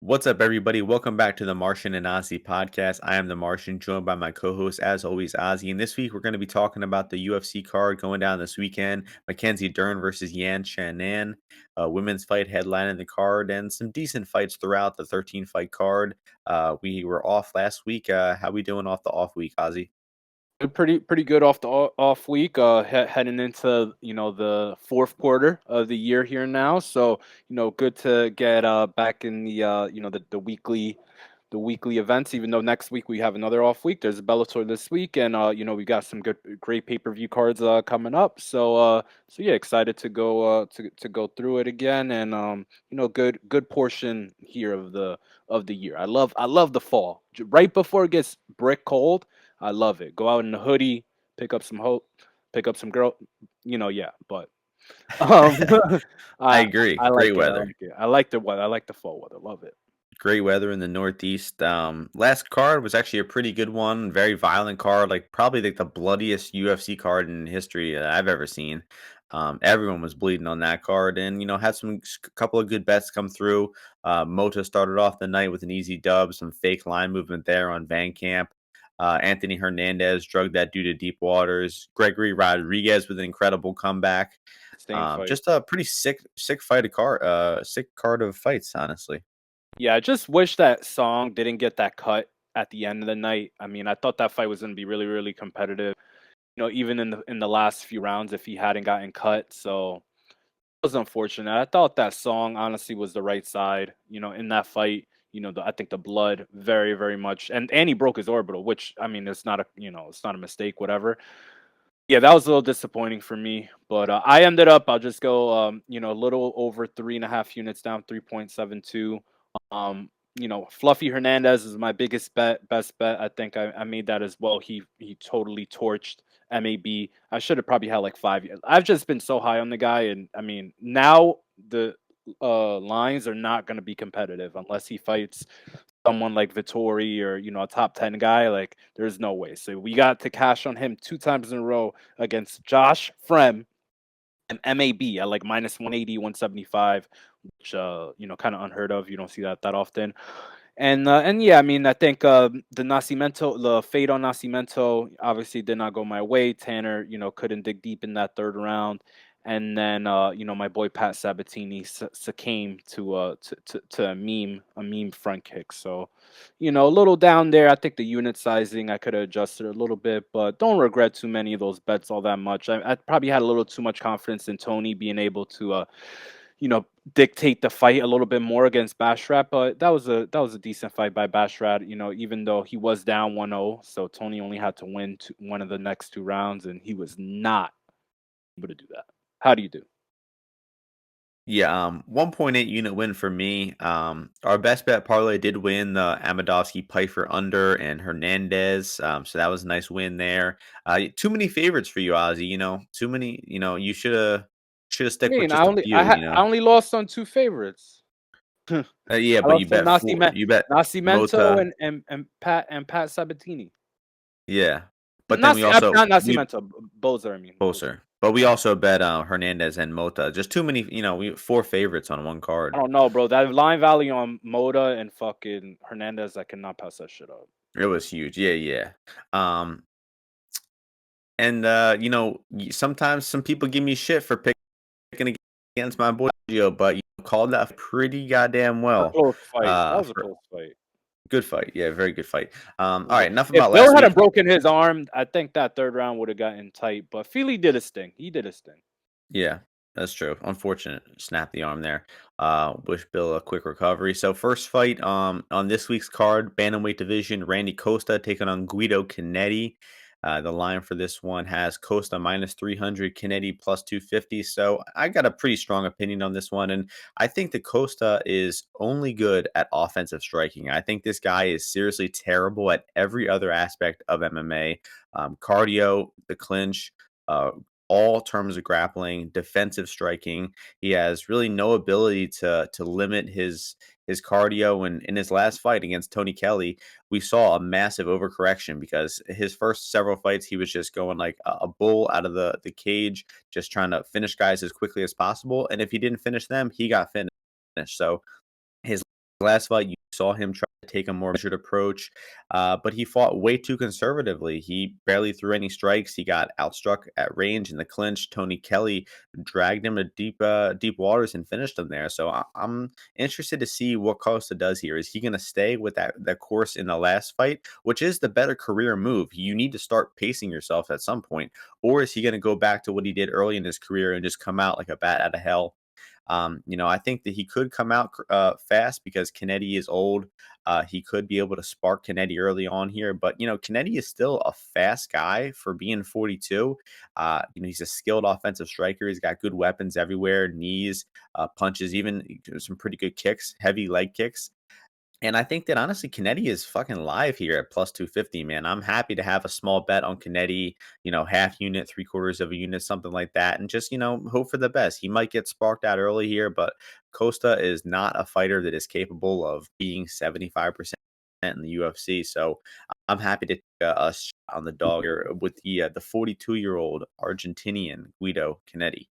What's up, everybody? Welcome back to the Martian and Ozzy podcast. I am the Martian, joined by my co-host, as always, Ozzy. And this week, we're going to be talking about the UFC card going down this weekend: Mackenzie Dern versus Yan-Xiaonan, women's fight headlining the card, and some decent fights throughout the 13-fight card. We were off last week. How we doing off the off week, Ozzy? Pretty good off the off week. Heading into the fourth quarter of the year here now. So good to get back in the the weekly events. Even though next week we have another off week. There's a Bellator this week, and we got some great pay-per-view cards coming up. So yeah, excited to go to go through it again, and good portion here of the year. I love the fall right before it gets brick cold. I love it. Go out in the hoodie, pick up some hope, pick up some girl. Yeah. But um, I I agree. I Great like it. I weather. like it. I like the weather. I like the fall weather. Love it. Great weather in the Northeast. Last card was actually a pretty good one. Very violent card, like probably like the bloodiest UFC card in history that I've ever seen. Everyone was bleeding on that card, and had some couple of good bets come through. Mota started off the night with an easy dub, some fake line movement there on Van Camp. Anthony Hernandez drugged that due to deep waters. Gregory Rodriguez with an incredible comeback. Same fight. Just a pretty sick fight of card, sick card of fights, honestly. Yeah, I just wish that Song didn't get that cut at the end of the night. I mean, I thought that fight was going to be really, really competitive. Even in the last few rounds, if he hadn't gotten cut, so it was unfortunate. I thought that Song honestly was the right side. In that fight. I think the blood very, very much, and he broke his orbital, which I mean, it's not a mistake, whatever. Yeah, that was a little disappointing for me, but I ended up. I'll just go, a little over 3.5 units down, 3.72. Fluffy Hernandez is my biggest bet, best bet. I think I made that as well. He totally torched MAB. I should have probably had like 5 years. I've just been so high on the guy, and I mean now the lines are not going to be competitive unless he fights someone like Vittori or a top 10 guy. Like there's no way. So we got to cash on him 2 times in a row against Josh Frem and MAB at like minus 180, 175, which kind of unheard of. You don't see that often. And yeah, I mean, I think the fade on Nascimento obviously did not go my way. Tanner, couldn't dig deep in that third round, and then my boy Pat Sabatini succumbed to a meme front kick. So, a little down there. I think the unit sizing I could have adjusted a little bit, but don't regret too many of those bets all that much. I probably had a little too much confidence in Tony being able to dictate the fight a little bit more against Bashrat, but that was a decent fight by Bashrat, even though he was down 1-0, so Tony only had to win one of the next 2 rounds, and he was not able to do that. How do you do? Yeah, 1.8 unit win for me. Our best bet parlay did win the Amedovski Pyfer under and Hernandez. So that was a nice win there. Too many favorites for you, Ozzy. Too many. You should have I stick with mean, just a few. I only lost on two favorites. I Yeah, but you lost on bet four. You bet Nascimento Mota. and Pat Sabatini. Yeah, but then Not we Nascimento, Bozer. I mean, Bozer. closer. But we also bet Hernandez and Mota. Just too many. We four favorites on one I card. don't know, bro. That line value on Moda and fucking Hernandez, I cannot pass that shit up. It was huge. Yeah, yeah. Um, And sometimes some people give me shit for picking against my boy Gio, but you called that pretty goddamn A well. close fight. That was a For close fight. good fight, yeah, very good fight. All Yeah. right, enough If about Bill last hadn't week. broken his arm, I think that third round would have gotten tight. But Feely did his thing. He did his thing. Yeah, that's true. Unfortunate, snap the arm there. Wish Bill a quick recovery. So first fight, on this week's card, bantamweight division, Randy Costa taking on Guido Canetti. The line for this one has Costa minus 300, Canetti plus 250. So I got a pretty strong opinion on this one. And I think that Costa is only good at offensive striking. I think this guy is seriously terrible at every other aspect of MMA, cardio, the clinch, uh, all terms of grappling, defensive striking. He has really no ability to limit his cardio. And in his last fight against Tony Kelly, we saw a massive overcorrection because his first several fights he was just going like a bull out of the cage, just trying to finish guys as quickly as possible. And if he didn't finish them, he got finished. So his last fight, saw him try to take a more measured approach, but he fought way too conservatively. He barely threw any strikes. He got outstruck at range in the clinch. Tony Kelly dragged him to deep waters and finished him there. So I'm interested to see what Costa does here. Is he going to stay with that course in the last fight, which is the better career move? You need to start pacing yourself at some point, or is he going to go back to what he did early in his career and just come out like a bat out of hell? I think that he could come out fast because Cannetti is old. He could be able to spark Cannetti early on here, but Cannetti is still a fast guy for being 42. He's a skilled offensive striker. He's got good weapons everywhere, knees, punches, even some pretty good kicks, heavy leg kicks. And I think that honestly, Cannetti is fucking live here at plus 250, man. I'm happy to have a small bet on Cannetti, half unit, three quarters of a unit, something like that. And just, hope for the best. He might get sparked out early here, but Costa is not a fighter that is capable of being 75% in the UFC. So I'm happy to take a shot on the dog here with the 42-year-old Argentinian Guido Cannetti.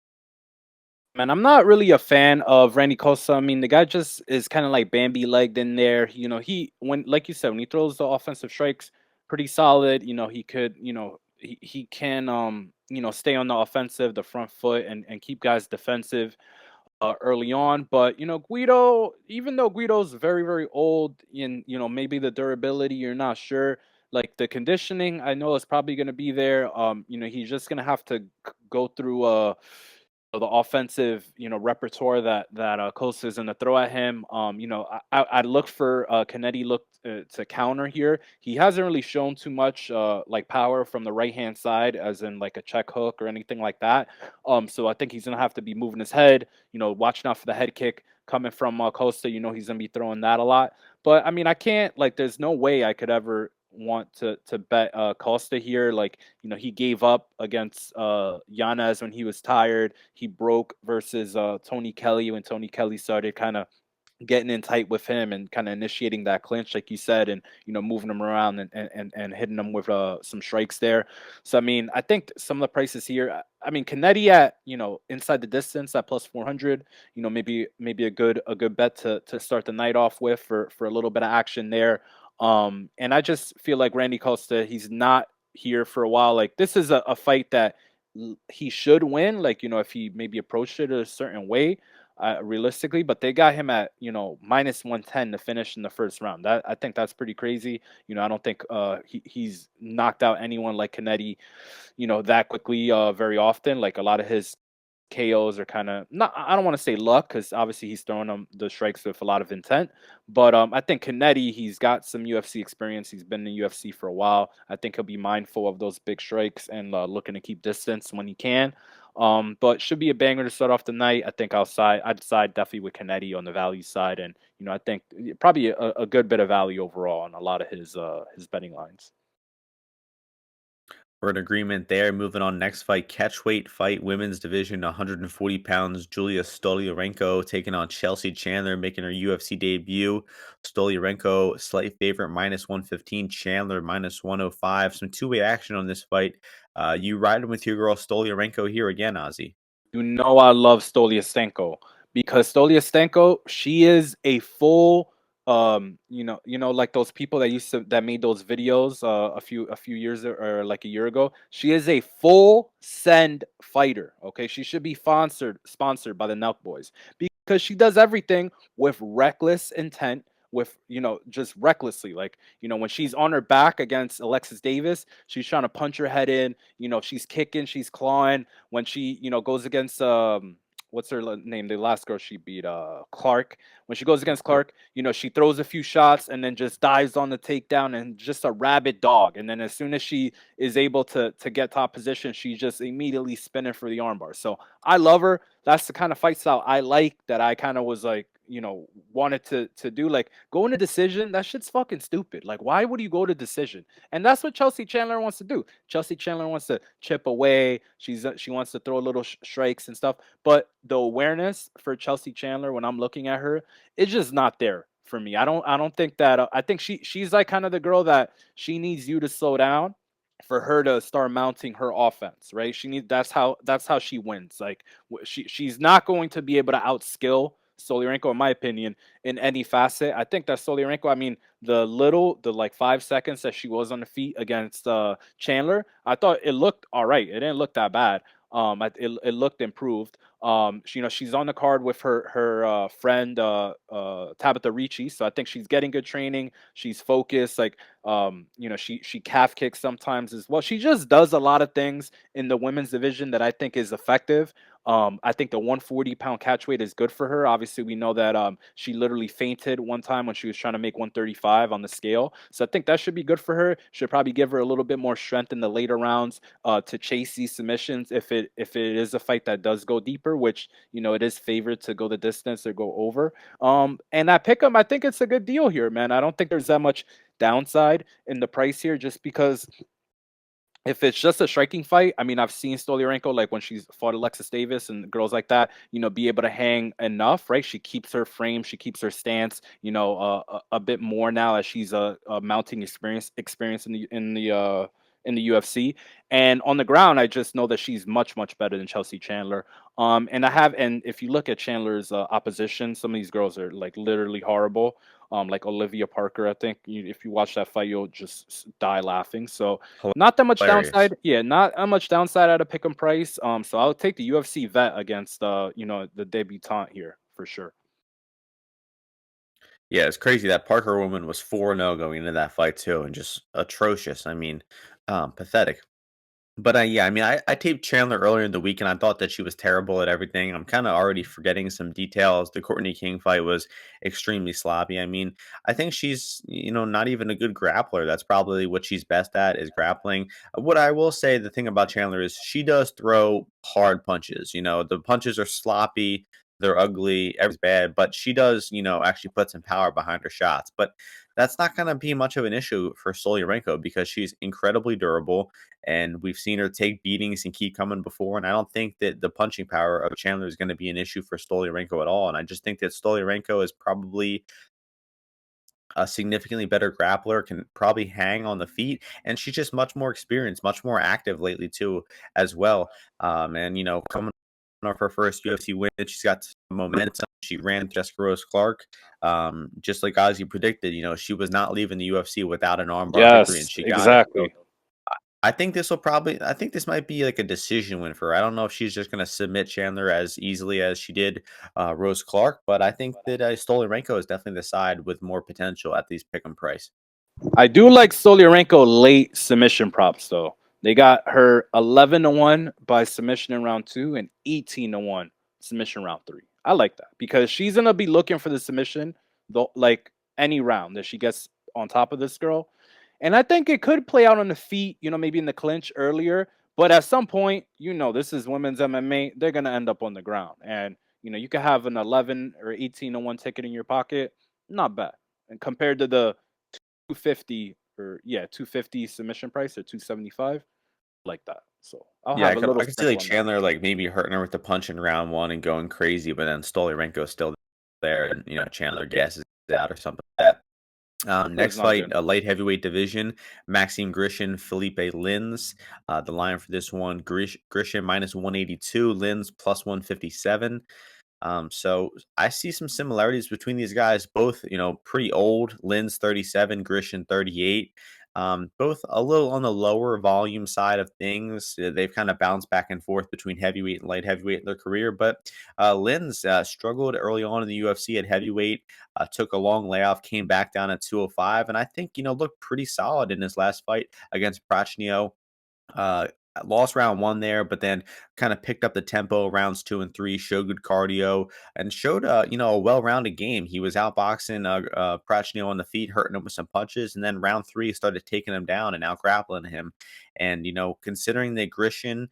Man, I'm not really a fan of Randy Costa. I mean, the guy just is kind of like Bambi legged in there. He when like you said, when he throws the offensive strikes, pretty solid. He could, he can stay on the offensive, the front foot, and keep guys defensive early on. But Guido, even though Guido's very, very old, and maybe the durability, you're not sure. Like the conditioning, I know is probably going to be there. He's just going to have to go through the offensive, repertoire that Costa is going to throw at him. I look for Cannetti look to counter here. He hasn't really shown too much like power from the right hand side, as in like a check hook or anything like that. So I think he's going to have to be moving his head, watching out for the head kick coming from Costa. He's going to be throwing that a lot. But I mean, I can't like. There's no way I could ever want to bet Costa here. Like, he gave up against Yanez when he was tired. He broke versus Tony Kelly when Tony Kelly started kind of getting in tight with him and kind of initiating that clinch, like you said, and moving him around and hitting him with some strikes there. So I mean, I think some of the prices here. I mean, Cannetti at inside the distance at plus 400. Maybe a good bet to start the night off with for a little bit of action there. And I just feel like Randy Costa, he's not here for a while. Like this is a fight that he should win. Like if he maybe approached it a certain way, realistically. But they got him at minus 110 to finish in the first round. That I think that's pretty crazy. I don't think he's knocked out anyone like Cannetti, that quickly very often. Like a lot of his KOs are kind of not. I don't want to say luck because obviously he's throwing them the strikes with a lot of intent. But I think Cannetti, he's got some UFC experience. He's been in the UFC for a while. I think he'll be mindful of those big strikes and looking to keep distance when he can. But should be a banger to start off the night. I think I'd side definitely with Cannetti on the value side, and I think probably a good bit of value overall on a lot of his betting lines. We're in agreement there. Moving on, next fight, catchweight fight, women's division, 140 pounds. Julia Stoliarenko taking on Chelsea Chandler, making her UFC debut. Stoliarenko, slight favorite, minus 115. Chandler, minus 105. Some two-way action on this fight. You riding with your girl Stoliarenko here again, Ozzy? I love Stoliarenko because Stoliarenko, she is a full like those people that made those videos a few years or like a year ago. She is a full send fighter. Okay, she should be sponsored by the Nelk Boys because she does everything with reckless intent, with just recklessly. Like when she's on her back against Alexis Davis, she's trying to punch her head in. She's kicking, she's clawing. When she goes against what's her name, the last girl she beat, Clark. When she goes against Clark, she throws a few shots and then just dives on the takedown and just a rabid dog. And then as soon as she is able to get top position, she's just immediately spinning for the armbar. So I love her. That's the kind of fight style I like, that I kind of was like, wanted to do. Like going to decision, that shit's fucking stupid. Like, why would you go to decision? And that's what Chelsea Chandler wants to do. Chelsea Chandler wants to chip away. She wants to throw little strikes and stuff. But the awareness for Chelsea Chandler, when I'm looking at her, it's just not there for me. I don't think that. I think she's like kind of the girl that she needs you to slow down for her to start mounting her offense, right? That's how she wins. Like she's not going to be able to outskill Stoliarenko, in my opinion, in any facet. I think that Stoliarenko, I mean, the like 5 seconds that she was on the feet against Chandler, I thought it looked all right. It didn't look that bad. It looked improved. She's on the card with her friend Tabitha Ricci, so I think she's getting good training. She's focused. Like, she calf kicks sometimes as well. She just does a lot of things in the women's division that I think is effective. I think the 140-pound catch weight is good for her. Obviously, we know that she literally fainted one time when she was trying to make 135 on the scale. So I think that should be good for her. Should probably give her a little bit more strength in the later rounds to chase these submissions if it is a fight that does go deeper, which it is favored to go the distance or go over. And I pick them. I think it's a good deal here, man. I don't think there's that much downside in the price here, just because if it's just a striking fight, I mean, I've seen Stoliarenko, like when she's fought Alexis Davis and girls like that, be able to hang enough, right? She keeps her frame, she keeps her stance, a bit more now as she's mounting experience in the UFC. And on the ground, I just know that she's much better than Chelsea Chandler. And if you look at Chandler's opposition, some of these girls are like literally horrible. Like Olivia Parker, I think if you watch that fight, you'll just die laughing. So not that much Hilarious. downside. Yeah, not that much downside at a pick 'em price. So I'll take the UFC vet against the debutante here for sure. Yeah, it's crazy that Parker woman was 4-0 going into that fight too, and just atrocious. I mean, pathetic. But yeah, I mean, I taped Chandler earlier in the week, and I thought that she was terrible at everything. I'm kind of already forgetting some details. The Courtney King fight was extremely sloppy. I mean, I think she's not even a good grappler. That's probably what she's best at, is grappling. What I will say, the thing about Chandler is she does throw hard punches. The punches are sloppy. They're ugly, everything's bad, but she does, actually put some power behind her shots. But that's not going to be much of an issue for Stoliarenko because she's incredibly durable, and we've seen her take beatings and keep coming before. And I don't think that the punching power of Chandler is going to be an issue for Stoliarenko at all. And I just think that Stoliarenko is probably a significantly better grappler, can probably hang on the feet, and she's just much more experienced, much more active lately too, as well. And coming off her first UFC win, she's got some momentum. She ran Jessica Rose Clark, just like Ozzy predicted. She was not leaving the UFC without an armbar victory, and Yes, she got it. So exactly. I think this might be like a decision win for her. I don't know if she's just going to submit Chandler as easily as she did Rose Clark, but I think that Stoliarenko is definitely the side with more potential at these pick 'em price. I do like Stoliarenko late submission props though. They got her 11-1 by submission in round 2 and 18-1 submission round 3. I like that because she's gonna be looking for the submission, though, like any round that she gets on top of this girl. And I think it could play out on the feet, maybe in the clinch earlier. But at some point, this is women's MMA. They're gonna end up on the ground, and you could have an 11 or 18-1 ticket in your pocket. Not bad, and compared to the 250 or 250 submission price or 275, like that. So I'll Yeah, have a little I could see like sprinkle on that. Chandler like maybe hurting her with the punch in round one and going crazy, but then Stoliarenko's still there, and Chandler gasses out or something like that. It was Next not fight, good. a light heavyweight division, Maxime Grishin, Felipe Lins. The line for this one, Grishin minus 182, Lins plus 157. So I see some similarities between these guys, both, pretty old. Lynn's 37, Grishin 38. Both a little on the lower volume side of things. They've kind of bounced back and forth between heavyweight and light heavyweight in their career. But Lynn's struggled early on in the UFC at heavyweight, took a long layoff, came back down at 205, and I think, looked pretty solid in his last fight against Prachnio. uh, Lost round one there, but then kind of picked up the tempo rounds 2 and 3, showed good cardio, and showed a well-rounded game. He was outboxing Prachnio on the feet, hurting him with some punches, and then round 3 started taking him down and out grappling him. And considering that Grishin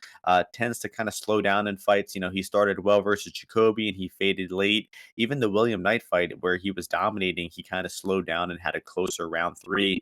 tends to kind of slow down in fights, he started well versus Jacoby and he faded late. Even the William Knight fight where he was dominating, he kind of slowed down and had a closer round 3.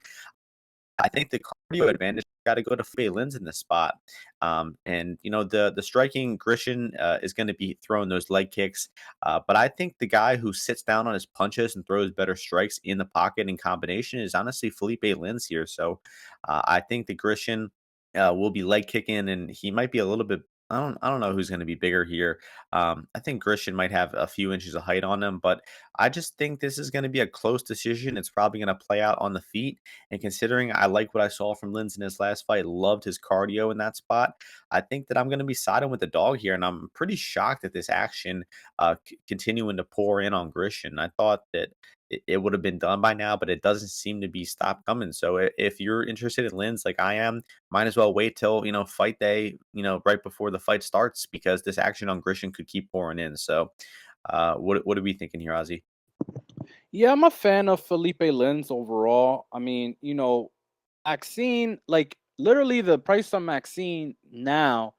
I think the cardio advantage got to go to Faye Lins in this spot. And the striking Grishin is going to be throwing those leg kicks, but I think the guy who sits down on his punches and throws better strikes in the pocket in combination is honestly Felipe Lins here. So I think the Grishin will be leg kicking, and he might be a little bit I don't know who's gonna be bigger here. I think Grishin might have a few inches of height on him, but I just think this is gonna be a close decision. It's probably gonna play out on the feet. And considering I like what I saw from Linz in his last fight, loved his cardio in that spot. I think that I'm gonna be siding with the dog here, and I'm pretty shocked at this action continuing to pour in on Grishin. I thought that it would have been done by now, but it doesn't seem to be stopped coming. So if you're interested in Linz like I am, might as well wait till, fight day, right before the fight starts because this action on Grishin could keep pouring in. So, what are we thinking here, Ozzy? Yeah, I'm a fan of Felipe Lins overall. I mean, Maxine, like literally the price on Maxine now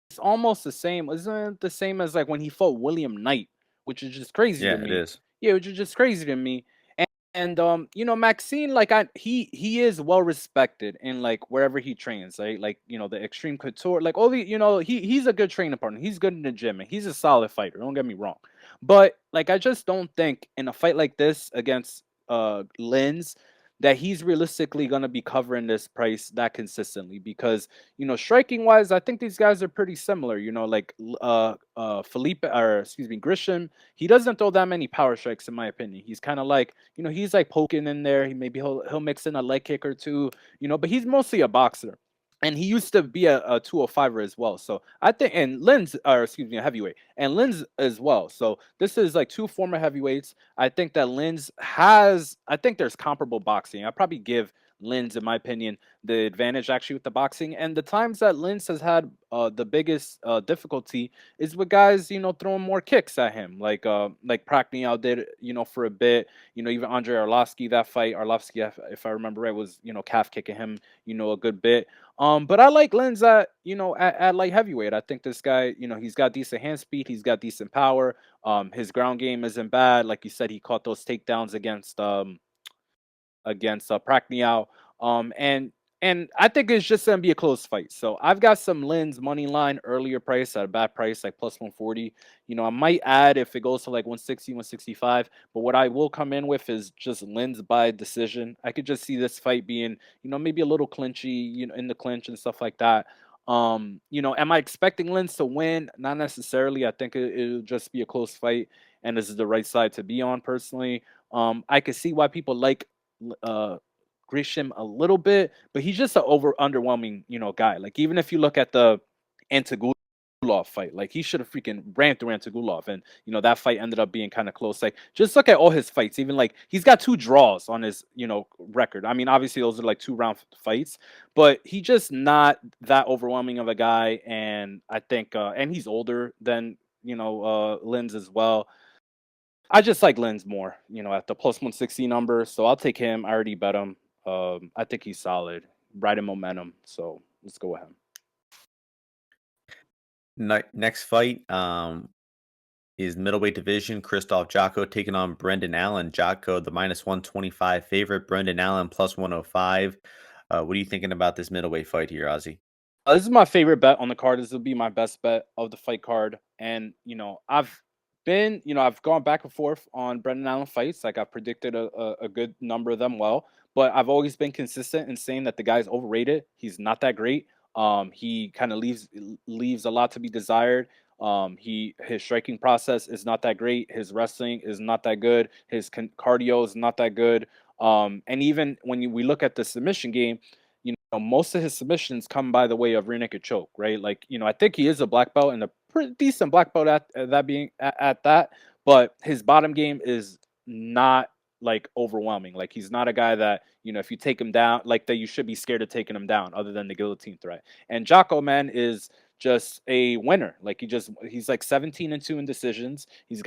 it's almost the same. Isn't it the same as like when he fought William Knight, which is just crazy to Yeah, it me. is. Yeah, which is just crazy to me. And Maxine, like he is well respected in like wherever he trains, right? Like, the extreme couture, like all the, he's a good training partner. He's good in the gym and he's a solid fighter. Don't get me wrong. But like I just don't think in a fight like this against Lins that he's realistically going to be covering this price that consistently because striking wise I think these guys are pretty similar, like Felipe, or excuse me, Grisham, he doesn't throw that many power strikes in my opinion. He's kind of like, he's like poking in there. He'll mix in a leg kick or two, but he's mostly a boxer. And he used to be a 205er as well. So I think, and Lynn's, or excuse me, a heavyweight, and Lynn's as well. So this is like two former heavyweights. I think that I think there's comparable boxing. I probably give Lynn's, in my opinion, the advantage actually with the boxing. And the times that Lynn's has had the biggest difficulty is with guys, throwing more kicks at him, like Pacquiao did, for a bit. Even Andre Arlovsky, that fight, Arlovsky, if I remember right, was calf kicking him, a good bit. But I like Lenz at light heavyweight. I think this guy, he's got decent hand speed, he's got decent power. His ground game isn't bad. Like you said, he caught those takedowns against Pacquiao. And I think it's just gonna be a close fight. So I've got some Lynn's money line earlier price at a bad price, like plus 140. I might add if it goes to like 160, 165. But what I will come in with is just Lynn's by decision. I could just see this fight being, maybe a little clinchy, in the clinch and stuff like that. Am I expecting Lynn's to win? Not necessarily. I think it'll just be a close fight, and this is the right side to be on personally. I could see why people like uh Grisham a little bit, but he's just an underwhelming, guy. Like even if you look at the Antigulov fight, like he should have freaking ran through Antigulov, and that fight ended up being kind of close. Like just look at all his fights. Even like he's got 2 draws on his record. I mean, obviously those are like 2 round fights, but he just not that overwhelming of a guy. And I think, and he's older than Linz as well. I just like Lens more, at the plus 160 number. So I'll take him. I already bet him. I think he's solid, right in momentum. So let's go with him. Next fight is middleweight division. Christoph Jocko taking on Brendan Allen. Jocko, the minus 125 favorite. Brendan Allen plus 105. What are you thinking about this middleweight fight here, Ozzy? This is my favorite bet on the card. This will be my best bet of the fight card. And, I've gone back and forth on Brendan Allen fights. Like I've predicted a good number of them well, but I've always been consistent in saying that the guy's overrated. He's not that great. He kind of leaves a lot to be desired. His striking process is not that great. His wrestling is not that good. His cardio is not that good. And even when we look at the submission game, most of his submissions come by the way of rear naked choke, right? Like, I think he is a black belt and a pretty decent black belt at that being at that, but his bottom game is not like overwhelming. Like he's not a guy that, if you take him down, like that you should be scared of taking him down other than the guillotine threat. And Jocko, man, is just a winner. Like he's like 17-2 in decisions. He's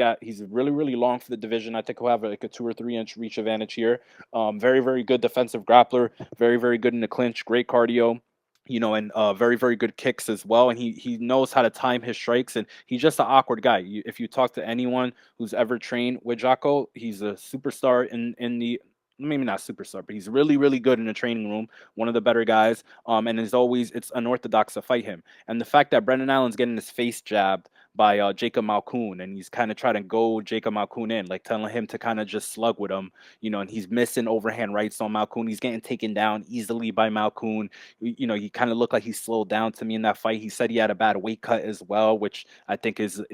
really, really long for the division. I think he'll have like a 2 or 3 inch reach advantage here. Very, very good defensive grappler, very, very good in the clinch, great cardio, and very, very good kicks as well. And he knows how to time his strikes, and he's just an awkward guy. If you talk to anyone who's ever trained with Jocko, he's a superstar in the, maybe not superstar, but he's really, really good in the training room. One of the better guys. And it's unorthodox to fight him. And the fact that Brendan Allen's getting his face jabbed by Jacob Malkoun, and he's kind of trying to go Jacob Malkoun in, like telling him to kind of just slug with him, and he's missing overhand rights on Malkoun. He's getting taken down easily by Malkoun. He kind of looked like he slowed down to me in that fight. He said he had a bad weight cut as well, which I think is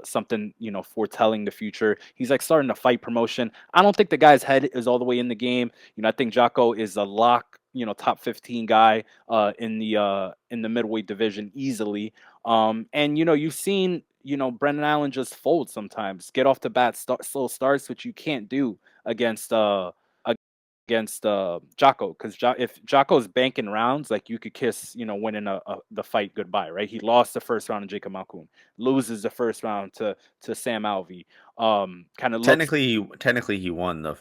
something foretelling the future. He's like starting to fight promotion. I don't think the guy's head is all the way in the game. I think Jocko is a lock, top 15 guy in the middleweight division easily. And you've seen Brendan Allen just fold sometimes, get off the bat, slow starts, which you can't do against Jocko, because if Jocko's banking rounds, like you could kiss winning the fight goodbye, right? He lost the first round to Jacob Malkoun, loses the first round to Sam Alvey. Kind of looks Technically, he won the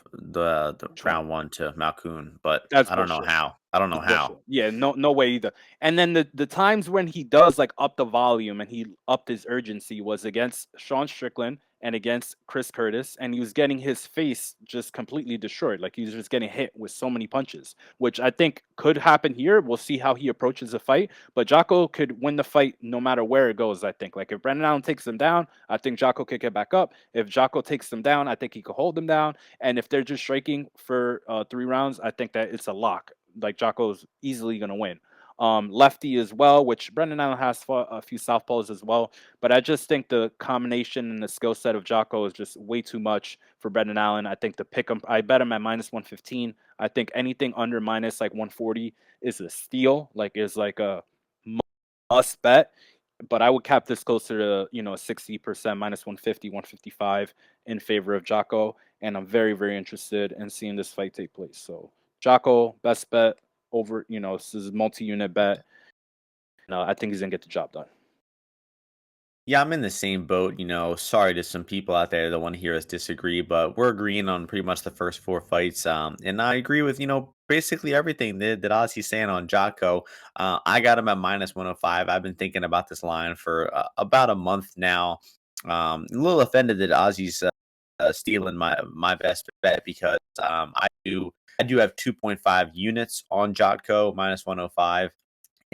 true. round one to Malkoun, but That's I don't know bullshit. how. I don't know It's how. bullshit. Yeah, no way either. And then the times when he does like up the volume and he upped his urgency was against Sean Strickland and against Chris Curtis, and he was getting his face just completely destroyed. Like he was just getting hit with so many punches, which I think could happen here. We'll see how he approaches the fight. But Jocko could win the fight no matter where it goes, I think. Like if Brendan Allen takes him down, I think Jocko could get back up. If Jocko takes him down, I think he could hold him down. And if they're just striking for 3 rounds, I think that it's a lock. Like Jocko's easily going to win. Lefty as well, which Brendan Allen has fought a few southpaws as well. But I just think the combination and the skill set of Jocko is just way too much for Brendan Allen. I think the pick him, I bet him at minus 115. I think anything under minus like 140 is a steal, like is like a must bet. But I would cap this closer to 60% minus 150, 155 in favor of Jocko. And I'm very, very interested in seeing this fight take place. So Jocko, best bet over, this is a multi-unit bet. No, I think he's gonna get the job done. Yeah, I'm in the same boat. Sorry to some people out there that want to hear us disagree, but we're agreeing on pretty much the first four fights. And I agree with basically everything that Ozzy's saying on Jocko. I got him at minus 105. I've been thinking about this line for about a month now. A little offended that Ozzy's stealing my best bet because I do have 2.5 units on Jotko minus 105.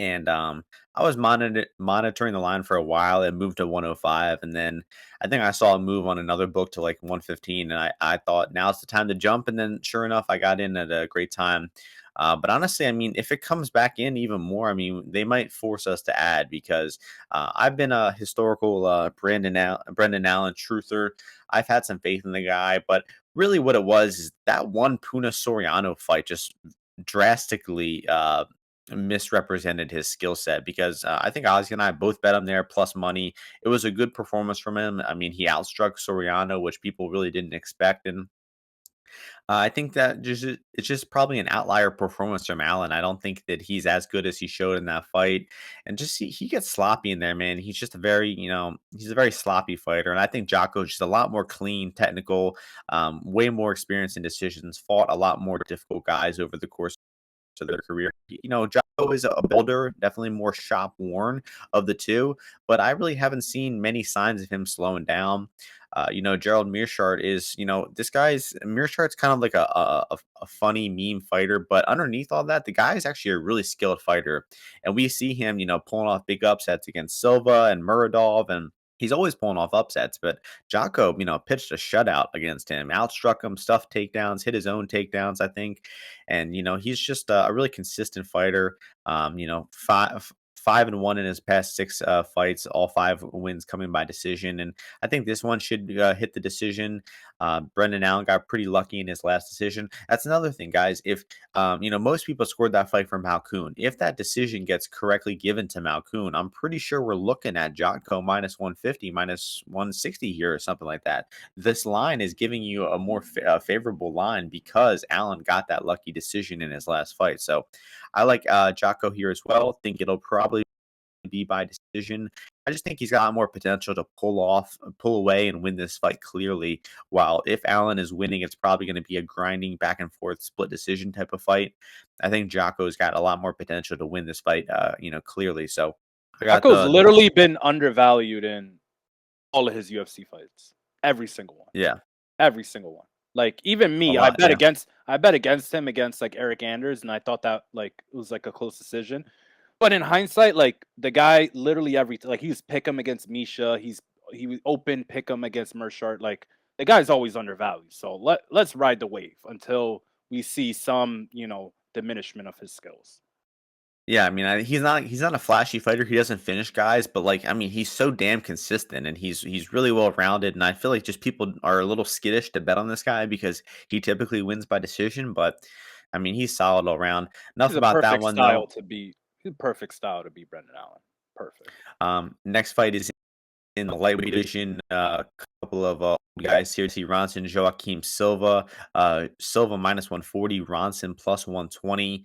And I was monitoring the line for a while. It moved to 105, and then I think I saw a move on another book to like 115, and I thought now's the time to jump. And then sure enough, I got in at a great time. But honestly, I mean, if it comes back in even more, I mean, they might force us to add because I've been a historical Brendan Allen truther. I've had some faith in the guy, but really, what it was is that one Puna Soriano fight just drastically misrepresented his skill set because I think Ozzy and I both bet him there plus money. It was a good performance from him. I mean, he outstruck Soriano, which people really didn't expect, and I think that it's just probably an outlier performance from Allen. I don't think that he's as good as he showed in that fight, and just he gets sloppy in there, man. He's just a very he's a very sloppy fighter, and I think Jocko's just a lot more clean, technical, way more experienced in decisions, fought a lot more difficult guys over the course to their career. Jocko is a builder, definitely more shop worn of the two, but I really haven't seen many signs of him slowing down. Gerald Mearshart is, this guy's Mearshart's kind of like a funny meme fighter, but underneath all that, the guy is actually a really skilled fighter. And we see him, pulling off big upsets against Silva and Muradov, and he's always pulling off upsets, but Jocko, pitched a shutout against him, outstruck him, stuffed takedowns, hit his own takedowns, I think. And, he's just a really consistent fighter. 5-1 in his past six fights, all five wins coming by decision. And I think this one should hit the decision. Brendan Allen got pretty lucky in his last decision. That's another thing, guys. If, most people scored that fight from Malkoun. If that decision gets correctly given to Malkoun, I'm pretty sure we're looking at Jotko minus 150, minus 160 here or something like that. This line is giving you a more favorable line because Allen got that lucky decision in his last fight. So I like Jocko here as well. Think it'll probably be by decision. I just think he's got more potential to pull away and win this fight clearly. While if Allen is winning, it's probably going to be a grinding back and forth split decision type of fight. I think Jocko's got a lot more potential to win this fight, clearly. So I got Jocko's the literally been undervalued in all of his UFC fights. Every single one. yeah, Every single one. Like even a me, lot, I bet against him against like Eric Anders, and I thought that like it was like a close decision. But in hindsight, like the guy literally like he was pick him against Misha. He was open pick him against Mershart. Like the guy's always undervalued. So let's ride the wave until we see some, diminishment of his skills. Yeah, I mean, he's not a flashy fighter. He doesn't finish guys, but like, I mean, he's so damn consistent, and he's really well rounded. And I feel like just people are a little skittish to bet on this guy because he typically wins by decision. But I mean, he's solid all around. Enough He's a about that perfect one, style though. to be. He's a perfect style to be Brendan Allen. Perfect. Next fight is in the lightweight division. A couple of guys here: Ronson, Joaquim Silva. Silva minus 140, Ronson plus 120.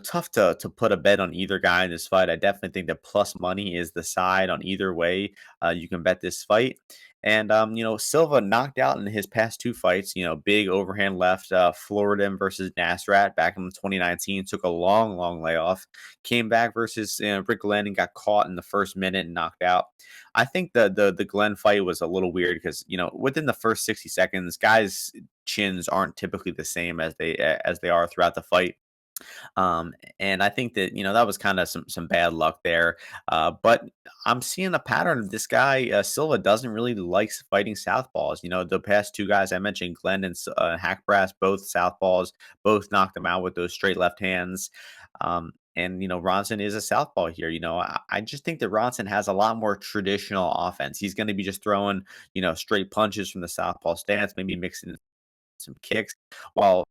Tough to put a bet on either guy in this fight. I definitely think that plus money is the side on either way. You can bet this fight. And Silva knocked out in his past two fights. Big overhand left, Florida versus Nasrat back in 2019. Took a long, long layoff. Came back versus Rick Glenn and got caught in the first minute and knocked out. I think the Glenn fight was a little weird because within the first 60 seconds, guys' chins aren't typically the same as they are throughout the fight. And I think that that was kind of some bad luck there. But I'm seeing a pattern of this guy Silva doesn't really like fighting southpaws. The past two guys I mentioned, Glenn and Hackbrass, both southpaws, both knocked him out with those straight left hands. And Ronson is a southpaw here. I just think that Ronson has a lot more traditional offense. He's going to be just throwing straight punches from the southpaw stance, maybe mixing some kicks. While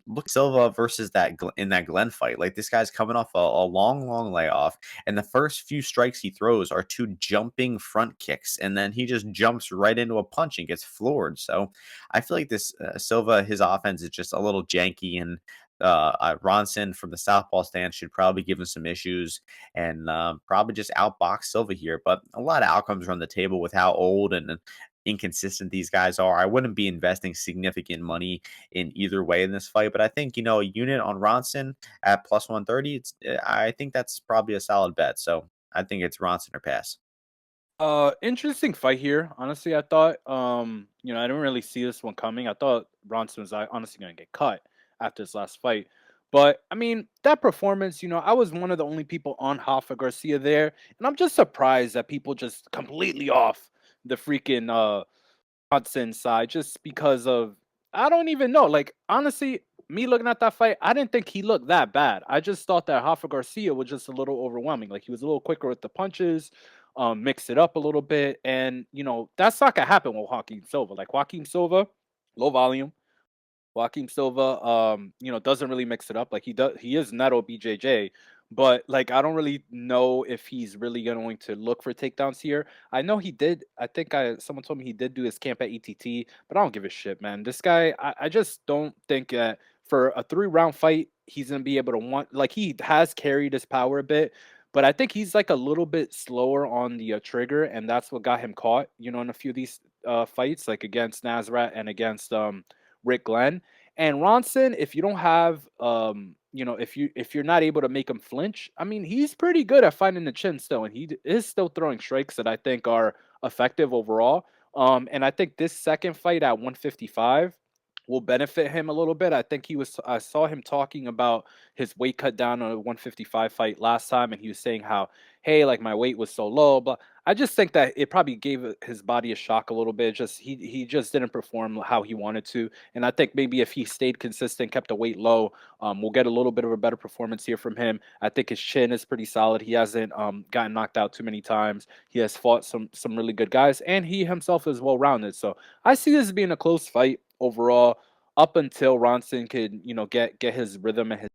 look Silva versus in that Glenn fight, like this guy's coming off a long, long layoff, and the first few strikes he throws are two jumping front kicks, and then he just jumps right into a punch and gets floored. So I feel like this Silva, his offense is just a little janky, and Ronson from the southpaw stance should probably give him some issues and probably just outbox Silva here. But a lot of outcomes are on the table with how old and inconsistent these guys are. I wouldn't be investing significant money in either way in this fight, but I think a unit on Ronson at plus 130. I think that's probably a solid bet. So I think it's Ronson or pass. Interesting fight here. Honestly, I thought, I didn't really see this one coming. I thought Bronson was honestly going to get cut after his last fight. But I mean, that performance, I was one of the only people on Hoffa Garcia there, and I'm just surprised that people just completely off the freaking Hudson side just because of I don't even know. Like honestly, me looking at that fight, I didn't think he looked that bad. I just thought that Hoffa Garcia was just a little overwhelming. Like he was a little quicker with the punches, mix it up a little bit, and that's not gonna happen with Joaquin Silva. Like Joaquin Silva, low volume. Joaquim Silva, doesn't really mix it up. Like he is Neto BJJ, but like I don't really know if he's really going to look for takedowns here. I know he did. I think someone told me he did do his camp at ETT, but I don't give a shit, man. This guy, I just don't think that for a 3-round fight he's gonna be able to want. Like he has carried his power a bit. But I think he's like a little bit slower on the trigger, and that's what got him caught. In a few of these fights, like against Nazrat and against Rick Glenn. And Ronson, if you don't have if you're not able to make him flinch, I mean, he's pretty good at finding the chin still, and he is still throwing strikes that I think are effective overall. And I think this second fight at 155 will benefit him a little bit. I saw him talking about his weight cut down on a 155 fight last time, and he was saying how, hey, like my weight was so low, but I just think that it probably gave his body a shock a little bit. Just he just didn't perform how he wanted to, and I think maybe if he stayed consistent, kept the weight low, we'll get a little bit of a better performance here from him. I think his chin is pretty solid. He hasn't gotten knocked out too many times. He has fought some really good guys, and he himself is well rounded. So I see this being a close fight overall, up until Ronson could get his rhythm and his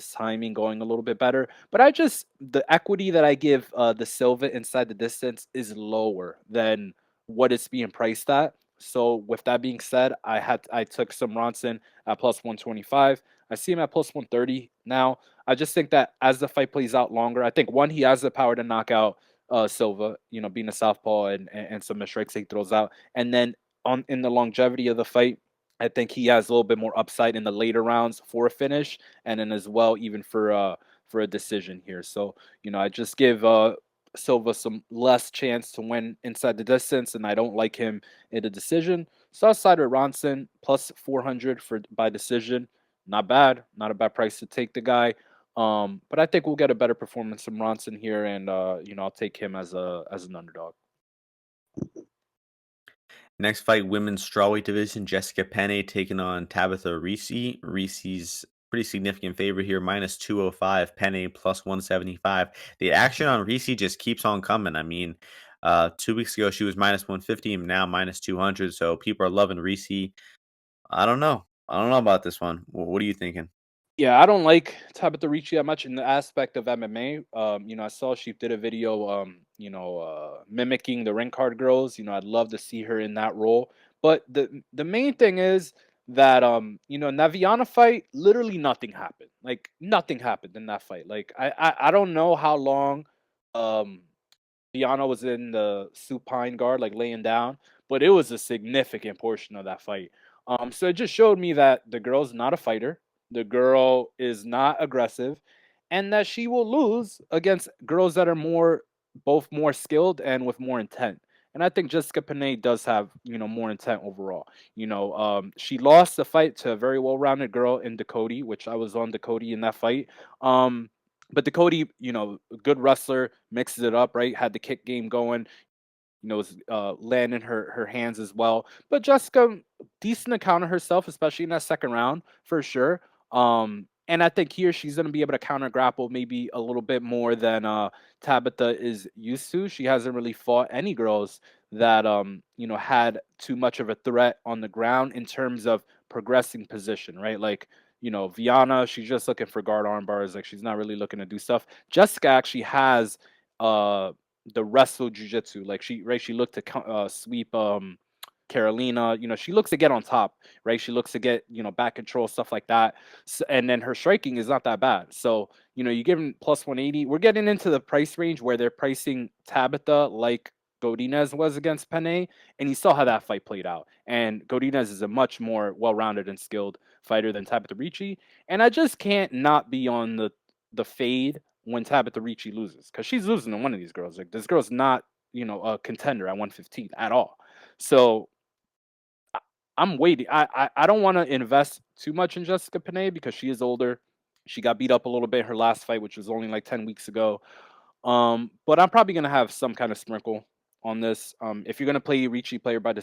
timing going a little bit better. But the equity that I give the Silva inside the distance is lower than what it's being priced at. So with that being said, I took some Ronson at plus 125. I see him at plus 130 now. I just think that as the fight plays out longer, I think one, he has the power to knock out Silva, being a southpaw and some strikes he throws out. And then on in the longevity of the fight, I think he has a little bit more upside in the later rounds for a finish, and then as well even for a decision here. So I just give Silva some less chance to win inside the distance, and I don't like him in a decision. So outside of Ronson plus 400 for by decision, not bad, not a bad price to take the guy. But I think we'll get a better performance from Ronson here, and I'll take him as an underdog. Next fight, women's strawweight division, Jessica Penne taking on Tabitha Ricci. Ricci's pretty significant favorite here, minus 205, Penne plus 175. The action on Ricci just keeps on coming. I mean, 2 weeks ago she was minus 150, and now minus 200. So people are loving Ricci. I don't know. I don't know about this one. What are you thinking? Yeah, I don't like Tabitha Ricci that much in the aspect of MMA. I saw she did a video, mimicking the ring card girls. I'd love to see her in that role. But the main thing is that, in that Viana fight, literally nothing happened. Like nothing happened in that fight. Like I don't know how long, um, Viana was in the supine guard, like laying down, but it was a significant portion of that fight. So it just showed me that the girl's not a fighter. The girl is not aggressive, and that she will lose against girls that are both more skilled and with more intent. And I think Jessica Panay does have, more intent overall. She lost the fight to a very well-rounded girl in Dakota, which I was on Dakota in that fight. But Dakota, a good wrestler, mixes it up, right? Had the kick game going, was landing her hands as well. But Jessica, decent to counter herself, especially in that second round for sure. And I think here she's gonna be able to counter grapple maybe a little bit more than Tabitha is used to. She hasn't really fought any girls that had too much of a threat on the ground in terms of progressing position, right? Like, Viana, she's just looking for guard arm bars, like she's not really looking to do stuff. Jessica actually has uh the wrestle jujitsu. Like she looked to sweep Carolina. She looks to get on top, right? She looks to get back control, stuff like that. And then her striking is not that bad. So you give him plus 180. We're getting into the price range where they're pricing Tabitha like Godinez was against Penne, and you saw how that fight played out. And Godinez is a much more well-rounded and skilled fighter than Tabitha Ricci. And I just can't not be on the fade when Tabitha Ricci loses, because she's losing to one of these girls. Like this girl's not, a contender at 115 at all. So I'm waiting. I don't want to invest too much in Jessica Panay because she is older. She got beat up a little bit in her last fight, which was only like 10 weeks ago. But I'm probably gonna have some kind of sprinkle on this. If you're gonna play Ricci player by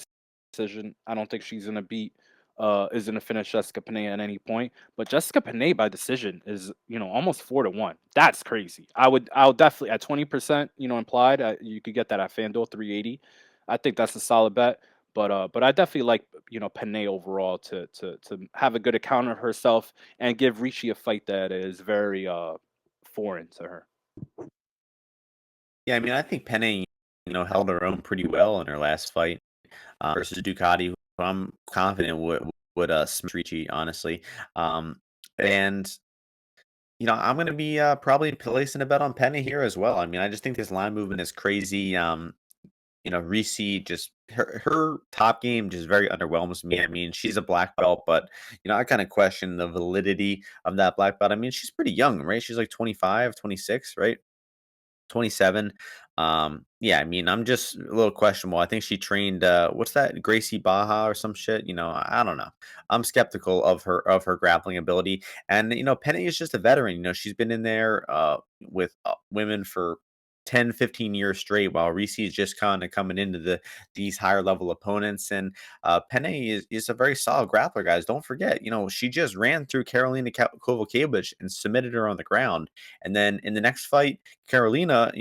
decision, I don't think she's gonna is gonna finish Jessica Panay at any point. But Jessica Panay by decision is almost 4-1. That's crazy. I'll definitely at 20%, implied. You could get that at FanDuel 380. I think that's a solid bet. But I definitely like Panay overall to have a good account of herself and give Ricci a fight that is very foreign to her. Yeah, I mean, I think Penne, held her own pretty well in her last fight versus Ducati, who I'm confident would smash Ricci, honestly. And I'm gonna be probably placing a bet on Penne here as well. I mean, I just think this line movement is crazy. Reese just her top game just very underwhelms me. I mean, she's a black belt, but I kind of question the validity of that black belt. I mean, she's pretty young, right? She's like 25, 26, right? 27. Yeah, I mean, I'm just a little questionable. I think she trained what's that, Gracie Baja or some shit, I don't know. I'm skeptical of her grappling ability. And Penny is just a veteran. She's been in there with women for 10, 15 years straight, while Reese is just kind of coming into these higher level opponents. And Penny is a very solid grappler, guys. Don't forget, she just ran through Carolina Kovalevich and submitted her on the ground. And then in the next fight, Carolina,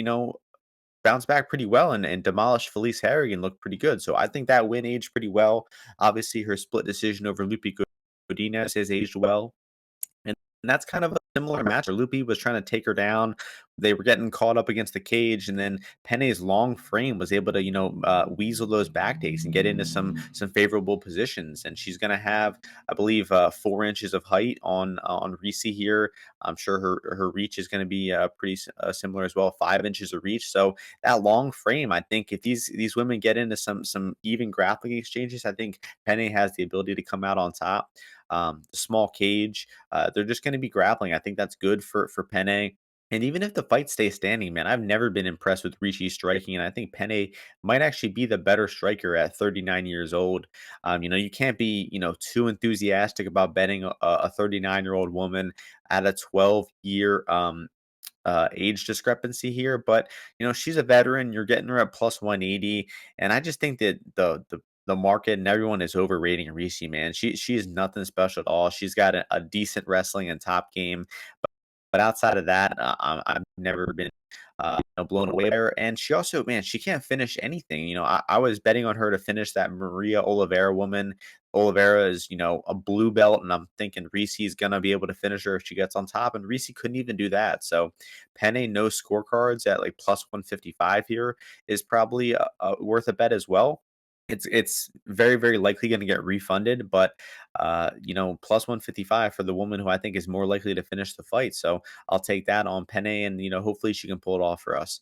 bounced back pretty well and demolished Felice Harrigan, looked pretty good. So I think that win aged pretty well. Obviously, her split decision over Lupe Godinez has aged well. And that's kind of a similar match where Lupi was trying to take her down. They were getting caught up against the cage, and then Penne's long frame was able to, weasel those back takes and get into some favorable positions. And she's going to have, I believe, 4 inches of height on Reese here. I'm sure her reach is going to be pretty similar as well, 5 inches of reach. So that long frame, I think, if these women get into some even grappling exchanges, I think Penne has the ability to come out on top. The small cage, they're just going to be grappling. I think that's good for Penne. And even if the fight stays standing, man, I've never been impressed with Ricci striking, and I think Penne might actually be the better striker at 39 years old. You can't be, too enthusiastic about betting a 39-year-old woman at a 12-year age discrepancy here, but she's a veteran. You're getting her at plus 180, and I just think that the market and everyone is overrating Ricci, man. She is nothing special at all. She's got a decent wrestling and top game, but outside of that, I've never been, blown away by her. And she also, man, she can't finish anything. I was betting on her to finish that Maria Oliveira woman. Oliveira is, a blue belt, and I'm thinking Reese's gonna be able to finish her if she gets on top, and Reese couldn't even do that. So Penne no scorecards at like plus 155 here is probably worth a bet as well. It's very, very likely going to get refunded, but plus 155 for the woman who I think is more likely to finish the fight. So I'll take that on Penne, and hopefully she can pull it off for us.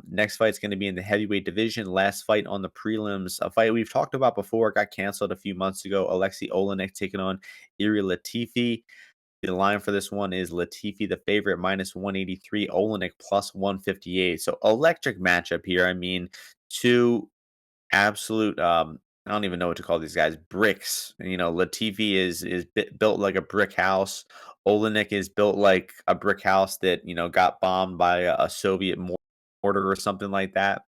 Next fight's going to be in the heavyweight division. Last fight on the prelims, a fight we've talked about before, got canceled a few months ago. Alexei Oleinik taking on Latifi. The line for this one is Latifi, the favorite, minus 183, Oleinik plus 158. So electric matchup here. I mean, two absolute, I don't even know what to call these guys, bricks. Latifi is built like a brick house. Olenek is built like a brick house that got bombed by a Soviet mortar or something like that.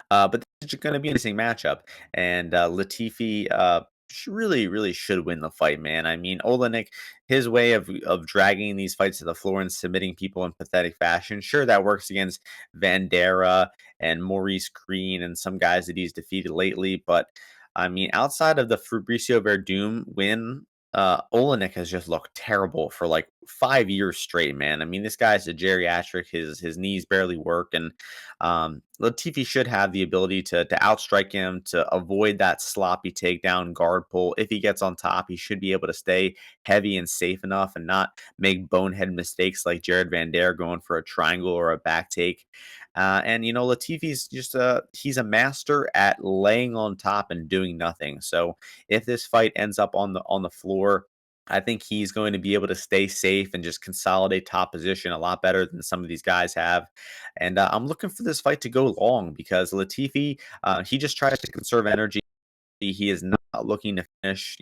But this is going to be an interesting matchup, and Latifi really, really should win the fight, man. I mean, Olenek, his way of dragging these fights to the floor and submitting people in pathetic fashion, sure, that works against Vandera and Maurice Green and some guys that he's defeated lately, but I mean, outside of the Fabricio Verdum win, Olenek has just looked terrible for like 5 years straight, man. I mean, this guy's a geriatric. His knees barely work, and Latifi should have the ability to outstrike him, to avoid that sloppy takedown guard pull. If he gets on top, he should be able to stay heavy and safe enough and not make bonehead mistakes like Jared Van Dare going for a triangle or a back take. And Latifi's just he's a master at laying on top and doing nothing. So if this fight ends up on the floor, I think he's going to be able to stay safe and just consolidate top position a lot better than some of these guys have. And I'm looking for this fight to go long because Latifi, he just tries to conserve energy. He is not looking to finish.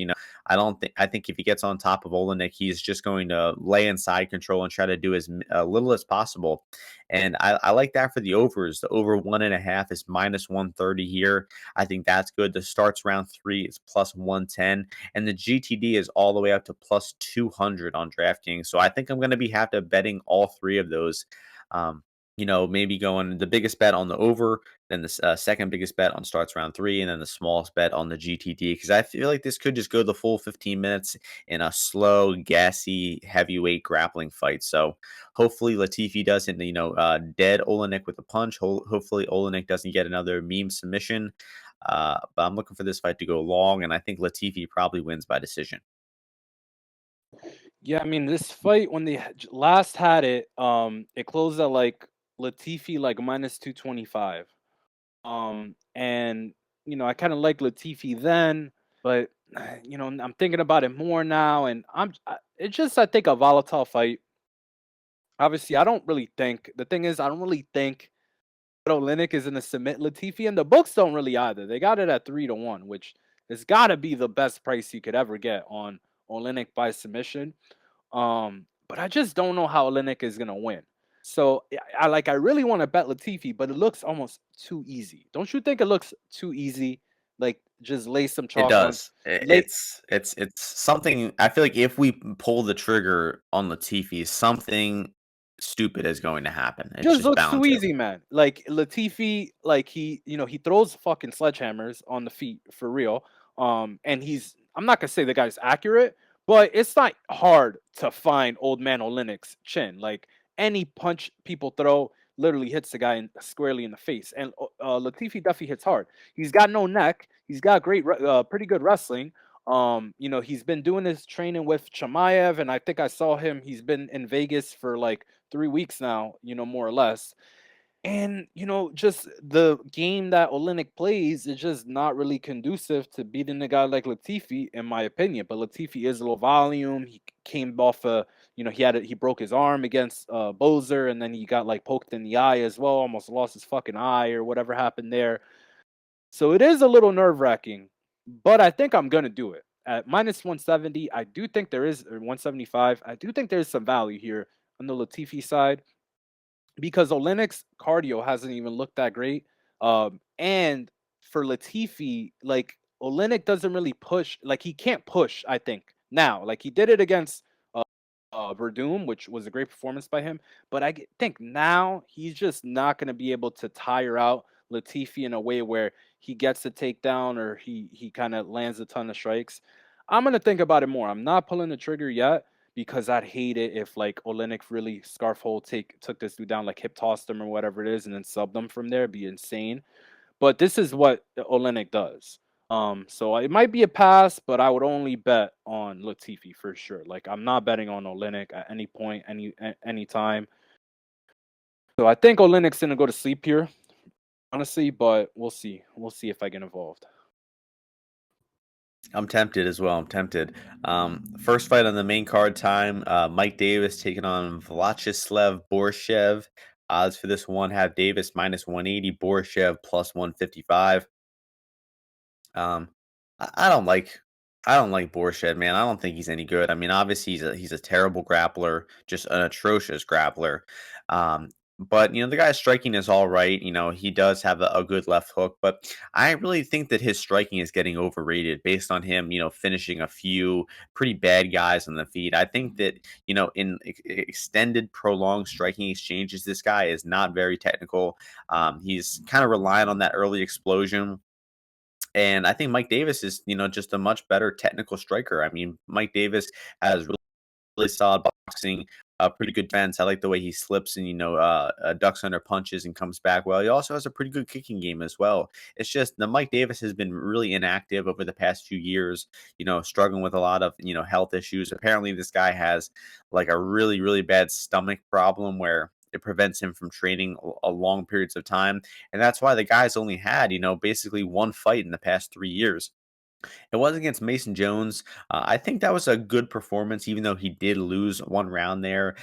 I think if he gets on top of Olenek, he's just going to lay in side control and try to do as little as possible. And I like that for the overs. The over 1.5 is minus 130 here. I think that's good. The starts round 3 is plus 110, and the GTD is all the way up to plus 200 on DraftKings. So I think I'm going to be have to betting all three of those. Maybe going the biggest bet on the over, then the second biggest bet on starts round 3, and then the smallest bet on the GTD. Because I feel like this could just go the full 15 minutes in a slow, gassy, heavyweight grappling fight. So hopefully Latifi doesn't, dead Olenek with a punch. Hopefully Olenek doesn't get another meme submission. But I'm looking for this fight to go long, and I think Latifi probably wins by decision. Yeah, I mean, this fight when they last had it, it closed at like Latifi like minus 225. And I kind of like Latifi then, but I'm thinking about it more now, and it's just I think a volatile fight. Obviously, I don't really think the thing is I don't really think Oleinik is going to submit Latifi, and the books don't really either. They got it at 3-1, which has got to be the best price you could ever get on Oleinik by submission. But I just don't know how Oleinik is gonna win. So I really want to bet Latifi, but it looks almost too easy. Don't you think it looks too easy? Like just lay some It chalk on, does. lay It's something. I feel like if we pull the trigger on Latifi, something stupid is going to happen. It's just just looks bound too to. easy, man. Like Latifi, like he throws fucking sledgehammers on the feet for real. And I'm not gonna say the guy's accurate, but it's not hard to find old man Oleinik's chin. Like any punch people throw literally hits the guy squarely in the face. And Latifi definitely hits hard. He's got no neck. He's got pretty good wrestling. He's been doing his training with Chimaev, and I think I saw him. He's been in Vegas for like 3 weeks now, more or less. And, just the game that Oleinik plays is just not really conducive to beating a guy like Latifi, in my opinion. But Latifi is low volume. He came off he broke his arm against Bozer, and then he got like poked in the eye as well, almost lost his fucking eye or whatever happened there. So it is a little nerve-wracking, but I think I'm gonna do it. At minus 170, I do think there is, or 175, I do think there's some value here on the Latifi side because Oleinik's cardio hasn't even looked that great. And for Latifi, like Oleinik doesn't really push, like he can't push, I think, now. Like he did it against Verdum, which was a great performance by him. But think now he's just not going to be able to tire out Latifi in a way where he gets the takedown or he kind of lands a ton of strikes. I'm going to think about it more. I'm not pulling the trigger yet because I'd hate it if like Oleinik really scarf hole took this dude down, like hip tossed him or whatever it is, and then subbed him from there. It'd be insane. But this is what Oleinik does. So it might be a pass, but I would only bet on Latifi for sure. Like I'm not betting on Oleinik at any point, any time. So I think Oleinik's gonna go to sleep here, honestly. But we'll see. We'll see if I get involved. I'm tempted as well. I'm tempted. First fight on the main card time. Mike Davis taking on Vyacheslav Borshev. Odds for this one have Davis minus 180, Borshev plus 155. Um, I don't like Borshev, man. I don't think he's any good. I mean, obviously he's a terrible grappler, just an atrocious grappler. Um, but the guy's striking is all right. He does have a good left hook, but I really think that his striking is getting overrated based on him, finishing a few pretty bad guys on the feet. I think that, in extended, prolonged striking exchanges, this guy is not very technical. He's kind of relying on that early explosion, and I think Mike Davis is, just a much better technical striker. I mean, Mike Davis has really solid boxing, pretty good defense. I like the way he slips and ducks under punches and comes back well. He also has a pretty good kicking game as well. It's just the Mike Davis has been really inactive over the past few years. Struggling with a lot of health issues. Apparently, this guy has like a really really bad stomach problem where it prevents him from training a long periods of time, and that's why the guy's only had basically one fight in the past 3 years. It was against Mason Jones. I think that was a good performance, even though he did lose one round there.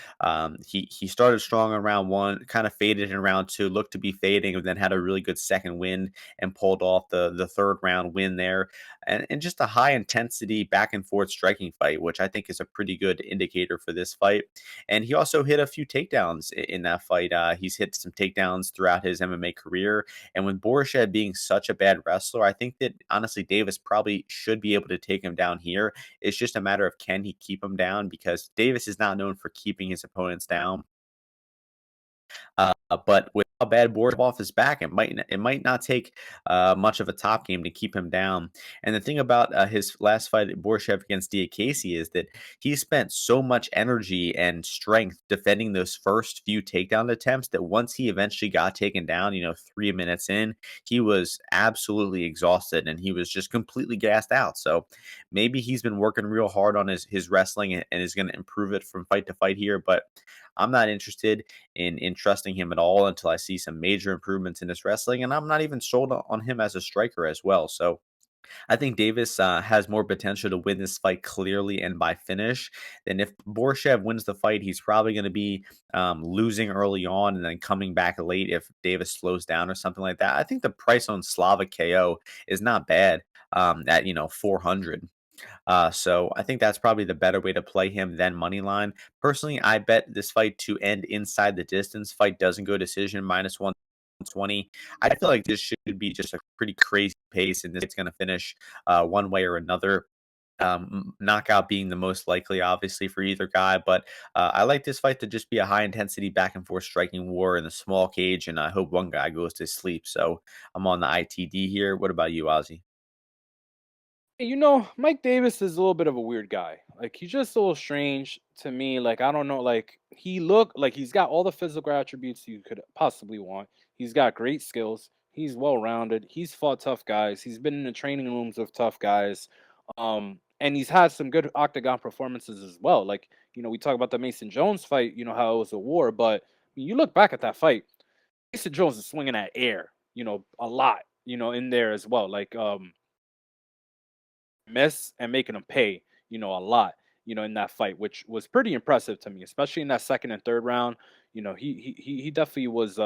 He started strong in round one, kind of faded in round two, looked to be fading, and then had a really good second win and pulled off the third round win there. And just a high intensity back and forth striking fight, which I think is a pretty good indicator for this fight. And he also hit a few takedowns in that fight. He's hit some takedowns throughout his MMA career. And with Borshev being such a bad wrestler, I think that honestly Davis probably should be able to take him down here. It's just a matter of can he keep him down, because Davis is not known for keeping his opponents down. But with how bad Bordeaux off his back, it might not take much of a top game to keep him down. And the thing about his last fight at Borshev against Diakese is that he spent so much energy and strength defending those first few takedown attempts that once he eventually got taken down, 3 minutes in, he was absolutely exhausted and he was just completely gassed out. So maybe he's been working real hard on his wrestling and is going to improve it from fight to fight here. But I'm not interested in trusting him at all until I see some major improvements in his wrestling, and I'm not even sold on him as a striker as well. So I think Davis has more potential to win this fight clearly and by finish. And if Borshev wins the fight, he's probably going to be losing early on and then coming back late if Davis slows down or something like that. I think the price on Slava KO is not bad at 400. So I think that's probably the better way to play him than money line. Personally, I bet this fight to end inside the distance. Fight doesn't go decision minus 120. I feel like this should be just a pretty crazy pace, and this is going to finish one way or another. Knockout being the most likely, obviously, for either guy. But I like this fight to just be a high intensity back and forth striking war in the small cage, and I hope one guy goes to sleep. So I'm on the ITD here. What about you, Ozzy? Mike Davis is a little bit of a weird guy. Like he's just a little strange to me. Like I don't know. Like he looked like he's got all the physical attributes you could possibly want. He's got great skills. He's well rounded. He's fought tough guys. He's been in the training rooms with tough guys. And he's had some good octagon performances as well. Like we talk about the Mason Jones fight. How it was a war, but you look back at that fight. Mason Jones is swinging at air. A lot. In there as well. Like miss and making them pay, a lot. in that fight, which was pretty impressive to me, especially in that second and third round. He definitely was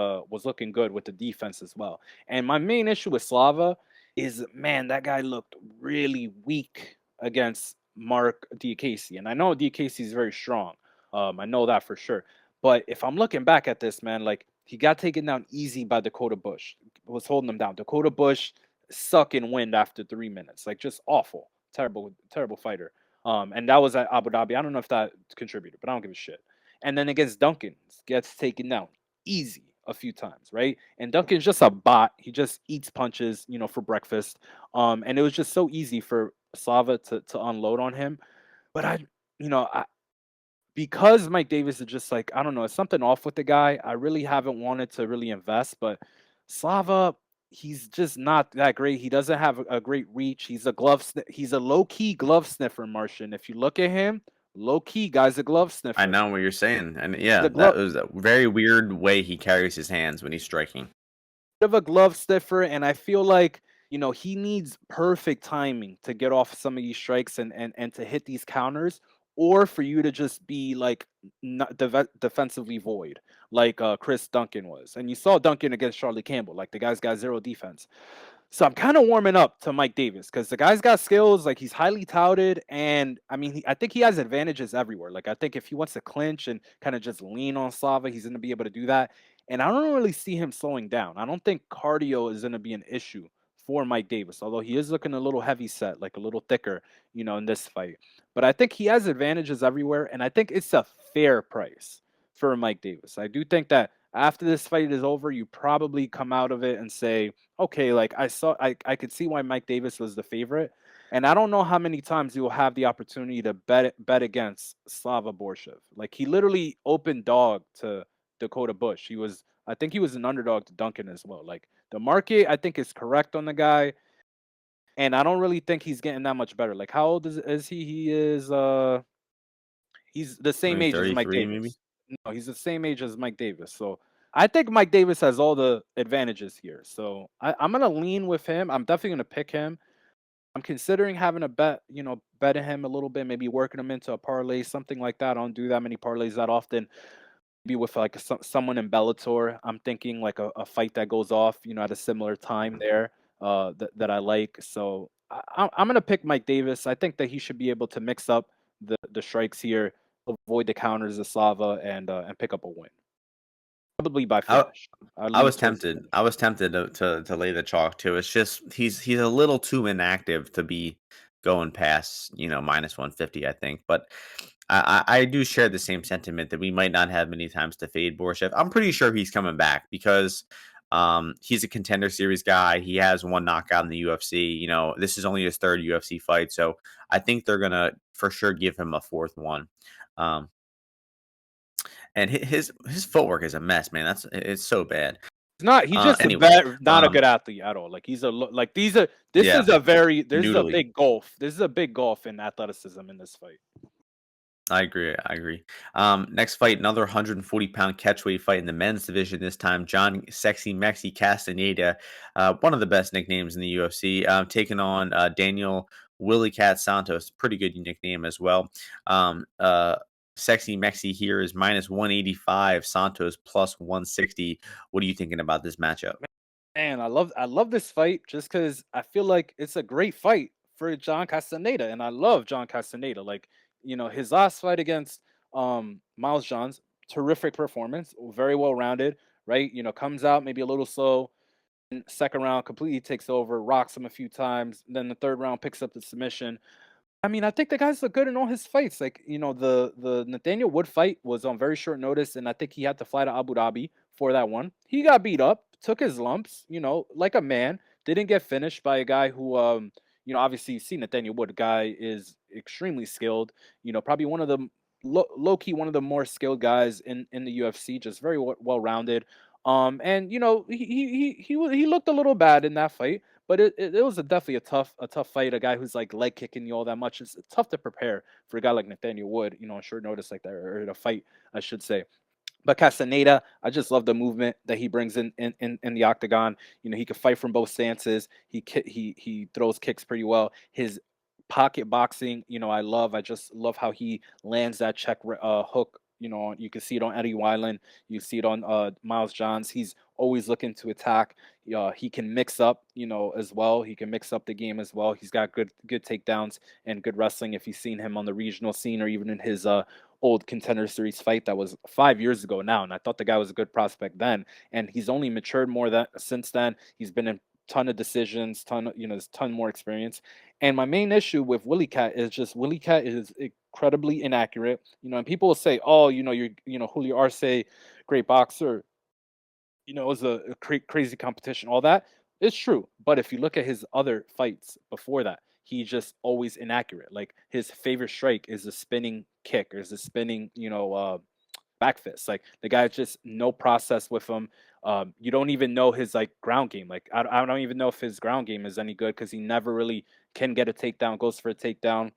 looking good with the defense as well. And my main issue with Slava is, man, that guy looked really weak against Mark Diakese. And I know Diakese is very strong. I know that for sure. But if I'm looking back at this, man, like he got taken down easy by Dakota Bush. Was holding him down. Dakota Bush sucking wind after 3 minutes. Like just awful. Terrible, terrible fighter. And that was at Abu Dhabi. I don't know if that contributed, but I don't give a shit. And then against Duncan, gets taken down easy a few times, right? And Duncan's just a bot. He just eats punches, for breakfast. And it was just so easy for Slava to unload on him. But I because Mike Davis is just like, I don't know, it's something off with the guy. I really haven't wanted to really invest, but Slava, he's just not that great. He doesn't have a great reach. He's a low key glove sniffer, Martian. If you look at him, low key guy's a glove I sniffer. know what you're saying, and The yeah, that glove was a very weird way he carries his hands when he's striking. of a glove sniffer, and I feel like he needs perfect timing to get off some of these strikes and to hit these counters, or for you to just be like not defensively void, like Chris Duncan was, and you saw Duncan against Charlie Campbell, like the guy's got zero defense. So I'm kind of warming up to Mike Davis because the guy's got skills. Like he's highly touted, and I mean, I think he has advantages everywhere. Like I think if he wants to clinch and kind of just lean on Slava, he's going to be able to do that. And I don't really see him slowing down. I don't think cardio is going to be an issue for Mike Davis, although he is looking a little heavy set, like a little thicker, in this fight. But I think he has advantages everywhere, and I think it's a fair price for Mike Davis. I do think that after this fight is over, you probably come out of it and say, okay, like I could see why Mike Davis was the favorite. And I don't know how many times you will have the opportunity to bet against Silva-Ronson. Like he literally opened dog to Dakota Bush. I think he was an underdog to Duncan as well. Like the market, I think is correct on the guy, and I don't really think he's getting that much better. Like how old is he? He's the same Maybe age as Mike 33, maybe. Davis. No, he's the same age as Mike Davis. So I think Mike Davis has all the advantages here. So I'm gonna lean with him. I'm definitely gonna pick him. I'm considering having a betting him a little bit, maybe working him into a parlay, something like that. I don't do that many parlays that often. Maybe with like someone in Bellator. I'm thinking like a fight that goes off, at a similar time there. That I like. So I'm gonna pick Mike Davis. I think that he should be able to mix up the strikes here, avoid the counters of Slava, and pick up a win. Probably by I finish. I I lean was towards the tempted. finish. I was tempted to lay the chalk too. It's just he's a little too inactive to be going past, -150, I think. But I do share the same sentiment that we might not have many times to fade Borschev. I'm pretty sure he's coming back because he's a contender series guy. He has one knockout in the UFC. This is only his third UFC fight, so I think they're gonna for sure give him a fourth one. Um, and his footwork is a mess, man. It's so bad. He's just Anyway, not a good athlete at all. Like like yeah, this is a noodly. big gulf. This is a big gulf in athleticism in this fight. I agree. I agree. Next fight, another 140-pound catchweight fight in the men's division. This time, John Sexy Mexi Castaneda, one of the best nicknames in the UFC, taking on Daniel Willie Cat Santos. Pretty good nickname as well. Sexy Mexi here is -185. Santos plus 160. What are you thinking about this matchup? Man, I love this fight just because I feel like it's a great fight for John Castaneda, and I love John Castaneda. Like, his last fight against Miles Johns, terrific performance, very well rounded, right? Comes out maybe a little slow, and second round completely takes over, rocks him a few times, then the third round picks up the submission. I mean, I think the guys look good in all his fights. Like, the Nathaniel Wood fight was on very short notice, and I think he had to fly to Abu Dhabi for that one. He got beat up, took his lumps, like a man. Didn't get finished by a guy who, obviously you see Nathaniel Wood. The guy is extremely skilled. Probably one of the low key one of the more skilled guys in the UFC. Just very well rounded. And he looked a little bad in that fight, but it was definitely a tough fight. A guy who's like leg kicking you all that much. It's tough to prepare for a guy like Nathaniel Wood, on short notice like that, or to fight, I should say. But Castaneda, I just love the movement that he brings in the octagon. He can fight from both stances. He throws kicks pretty well. His pocket boxing, I just love how he lands that hook. You can see it on Eddie Wyland, you see it on Miles Johns. He's always looking to attack. He can mix up, as well. He can mix up the game as well. He's got good takedowns and good wrestling. If you've seen him on the regional scene or even in his old Contender Series fight that was 5 years ago now, and I thought the guy was a good prospect then, and he's only matured more that since then. He's been in ton of decisions, there's ton more experience. And my main issue with Willie Cat is just Willie Cat is incredibly inaccurate. And people will say, "Oh, Julio Arce, great boxer. It was a crazy competition." All that is true, but if you look at his other fights before that, he just always inaccurate. Like his favorite strike is a spinning kick or is a spinning, back fist. Like the guy just no process with him. You don't even know his like ground game. Like I don't even know if his ground game is any good because he never really can get a takedown. Goes for a takedown.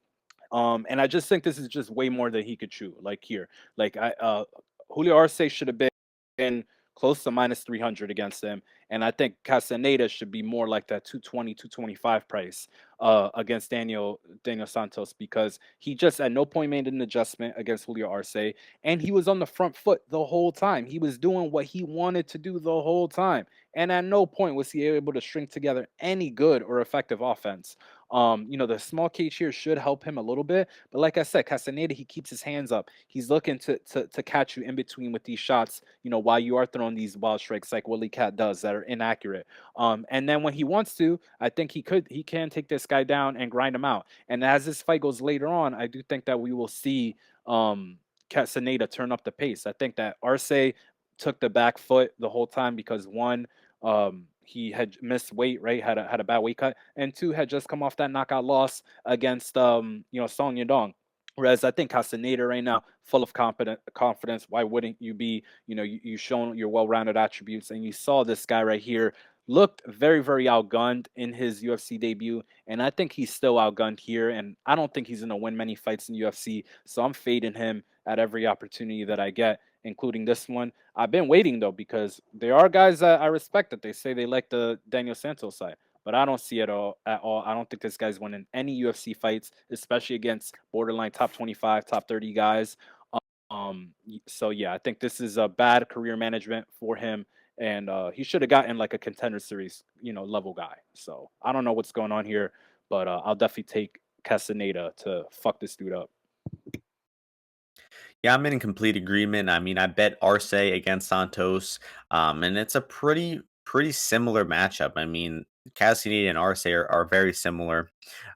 And I just think this is just way more than he could chew. Like here, like Julio Arce should have been close to minus 300 against him, and I think Castaneda should be more like that 220, 225 price against Daniel Santos, because he just at no point made an adjustment against Julio Arce, and he was on the front foot the whole time. He was doing what he wanted to do the whole time, and at no point was he able to string together any good or effective offense. The small cage here should help him a little bit, but like I said, Castaneda, he keeps his hands up. He's looking to catch you in between with these shots, while you are throwing these wild strikes like Willie Cat does that are inaccurate. And then when he wants to, I think he can take this guy down and grind him out. And as this fight goes later on, I do think that we will see Castaneda turn up the pace. I think that Arce took the back foot the whole time because one, he had missed weight, right? Had a bad weight cut, and two, had just come off that knockout loss against Song Yadong. Whereas I think Castaneda right now, full of confidence. Why wouldn't you be? You shown your well-rounded attributes, and you saw this guy right here looked very, very outgunned in his UFC debut, and I think he's still outgunned here. And I don't think he's going to win many fights in UFC, so I'm fading him at every opportunity that I get, including this one. I've been waiting though because there are guys that I respect that they say they like the Daniel Santos side, but I don't see it all at all. I don't think this guy's winning any UFC fights, especially against borderline top 25, top 30 guys. So yeah, I think this is a bad career management for him, and he should have gotten like a Contender Series, level guy. So I don't know what's going on here, but I'll definitely take Castaneda to fuck this dude up. Yeah, I'm in complete agreement. I mean, I bet Arce against Santos, and it's a pretty similar matchup. I mean, Castaneda and Arce are very similar.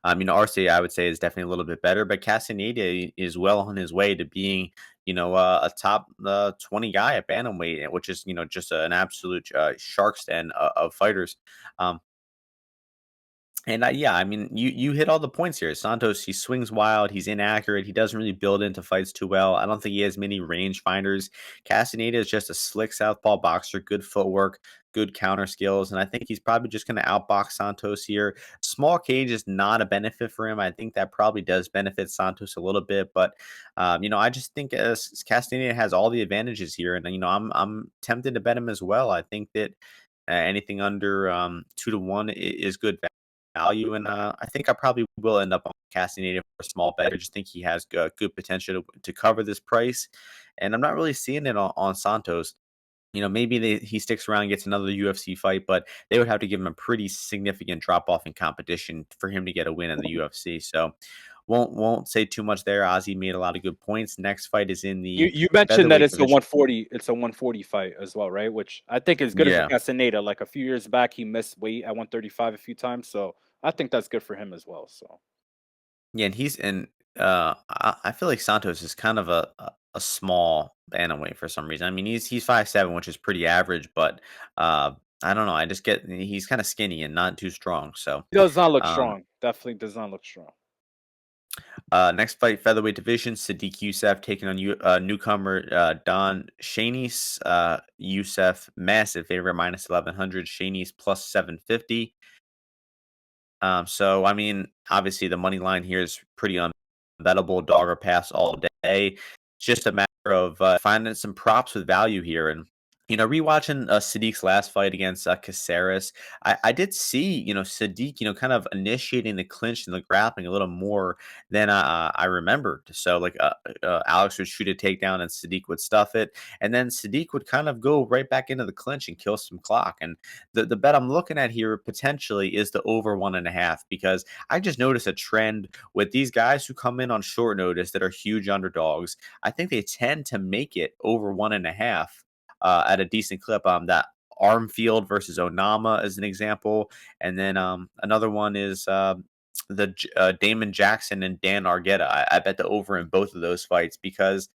Arce I would say is definitely a little bit better, but Castaneda is well on his way to being, a top 20 guy at bantamweight, which is just an absolute shark's den of fighters. Um, and yeah, I mean, you hit all the points here. Santos, he swings wild. He's inaccurate. He doesn't really build into fights too well. I don't think he has many range finders. Castaneda is just a slick southpaw boxer, good footwork, good counter skills, and I think he's probably just going to outbox Santos here. Small cage is not a benefit for him. I think that probably does benefit Santos a little bit, but I just think Castaneda has all the advantages here, and I'm tempted to bet him as well. I think that anything under 2 to 1 is good value, and I think I probably will end up on Castaneda for a small bet. I just think he has good potential to cover this price, and I'm not really seeing it on Santos. Maybe he sticks around and gets another UFC fight, but they would have to give him a pretty significant drop off in competition for him to get a win in the UFC. So won't say too much there. Ozzy made a lot of good points. Next fight is in You the you mentioned that featherweight it's a division. 140, it's a 140 fight as well, right? Which I think is good for Yeah. Castaneda. Like a few years back, he missed weight at 135 a few times, so I think that's good for him as well. So Yeah, and I feel like Santos is kind of a small bantamweight for some reason. I mean, he's 5'7", which is pretty average, but I don't know. I just get he's kind of skinny and not too strong. So he does not look um, strong. Definitely does not look strong. next fight, featherweight division, Sadiq Youssef taking on newcomer Dern-Xiaonan. Youssef, massive favorite, minus 1100. Shainis plus 750. So I mean, obviously the money line here is pretty unbettable, dog or pass all day. It's just a matter of finding some props with value here, and Rewatching Sadiq's last fight against Caceres, I did see, Sadiq, kind of initiating the clinch and the grappling a little more than I remembered. So, like, Alex would shoot a takedown and Sadiq would stuff it. And then Sadiq would kind of go right back into the clinch and kill some clock. And the bet I'm looking at here potentially is the over 1.5, because I just noticed a trend with these guys who come in on short notice that are huge underdogs. I think they tend to make it over 1.5 at a decent clip. That Armfield versus Onama is an example, and then another one is Damon Jackson and Dan Argueta. I bet the over in both of those fights because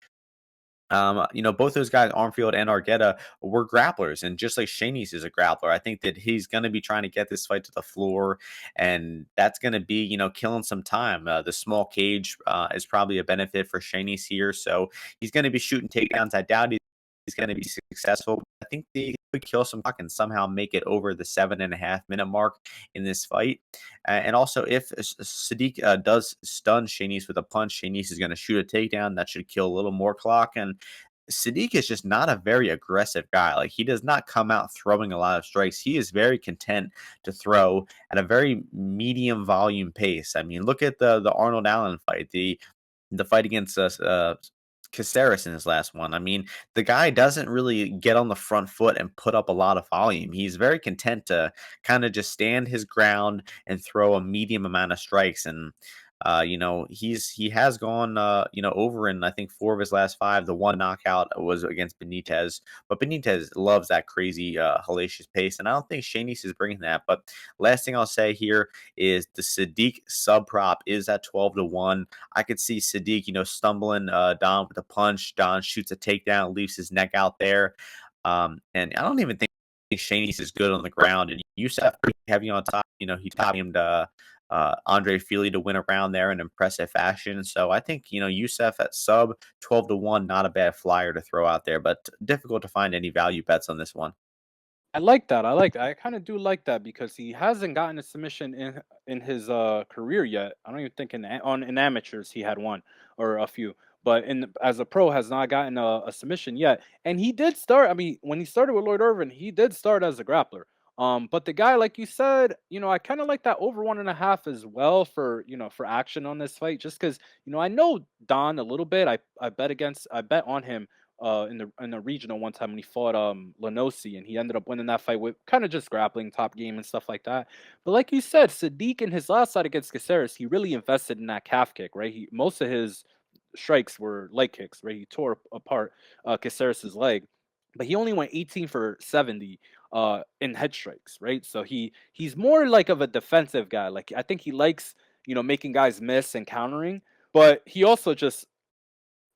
both those guys, Armfield and Argueta, were grapplers, and just like Shanice is a grappler, I think that he's going to be trying to get this fight to the floor, and that's going to be, killing some time. The small cage is probably a benefit for Shanice here, so he's going to be shooting takedowns. I doubt he's going to be successful. I think they could kill some clock and somehow make it over the 7.5 minute mark in this fight. And also, if Sadiq does stun Shanice with a punch, Shanice is going to shoot a takedown that should kill a little more clock. And Sadiq is just not a very aggressive guy. Like, he does not come out throwing a lot of strikes. He is very content to throw at a very medium volume pace. I mean, look at the Arnold Allen fight, the fight against us. Caceres in his last one. I mean, the guy doesn't really get on the front foot and put up a lot of volume. He's very content to kind of just stand his ground and throw a medium amount of strikes. And he has gone over in I think 4 of his last 5. The one knockout was against Benitez, but Benitez loves that crazy hellacious pace, and I don't think Shanice is bringing that. But last thing I'll say here is the Sadiq sub prop is at 12 to 1. I could see Sadiq, stumbling Don with a punch. Don shoots a takedown, leaves his neck out there. And I don't even think Shanice is good on the ground. And Yusuf pretty heavy on top. He taught him to Andre Feely to win around there in impressive fashion. So I think, Yusuf at sub 12 to 1, not a bad flyer to throw out there, but difficult to find any value bets on this one. I like that. I like that. I kind of do like that because he hasn't gotten a submission in his career yet. I don't even think in amateurs he had one or a few, but as a pro has not gotten a submission yet. And he did start. I mean, when he started with Lloyd Irvin, he did start as a grappler. But the guy, like you said, I kind of like that over 1.5 as well for for action on this fight, just because I know Don a little bit. I bet on him in the regional one time when he fought Lenosi, and he ended up winning that fight with kind of just grappling, top game, and stuff like that. But like you said, Sadiq in his last fight against Caceres, he really invested in that calf kick, right? Most of his strikes were leg kicks, right? He tore apart Caceres' leg, but he only went 18 for 70 in head strikes, right? So he's more like of a defensive guy. Like, I think he likes making guys miss and countering, but he also just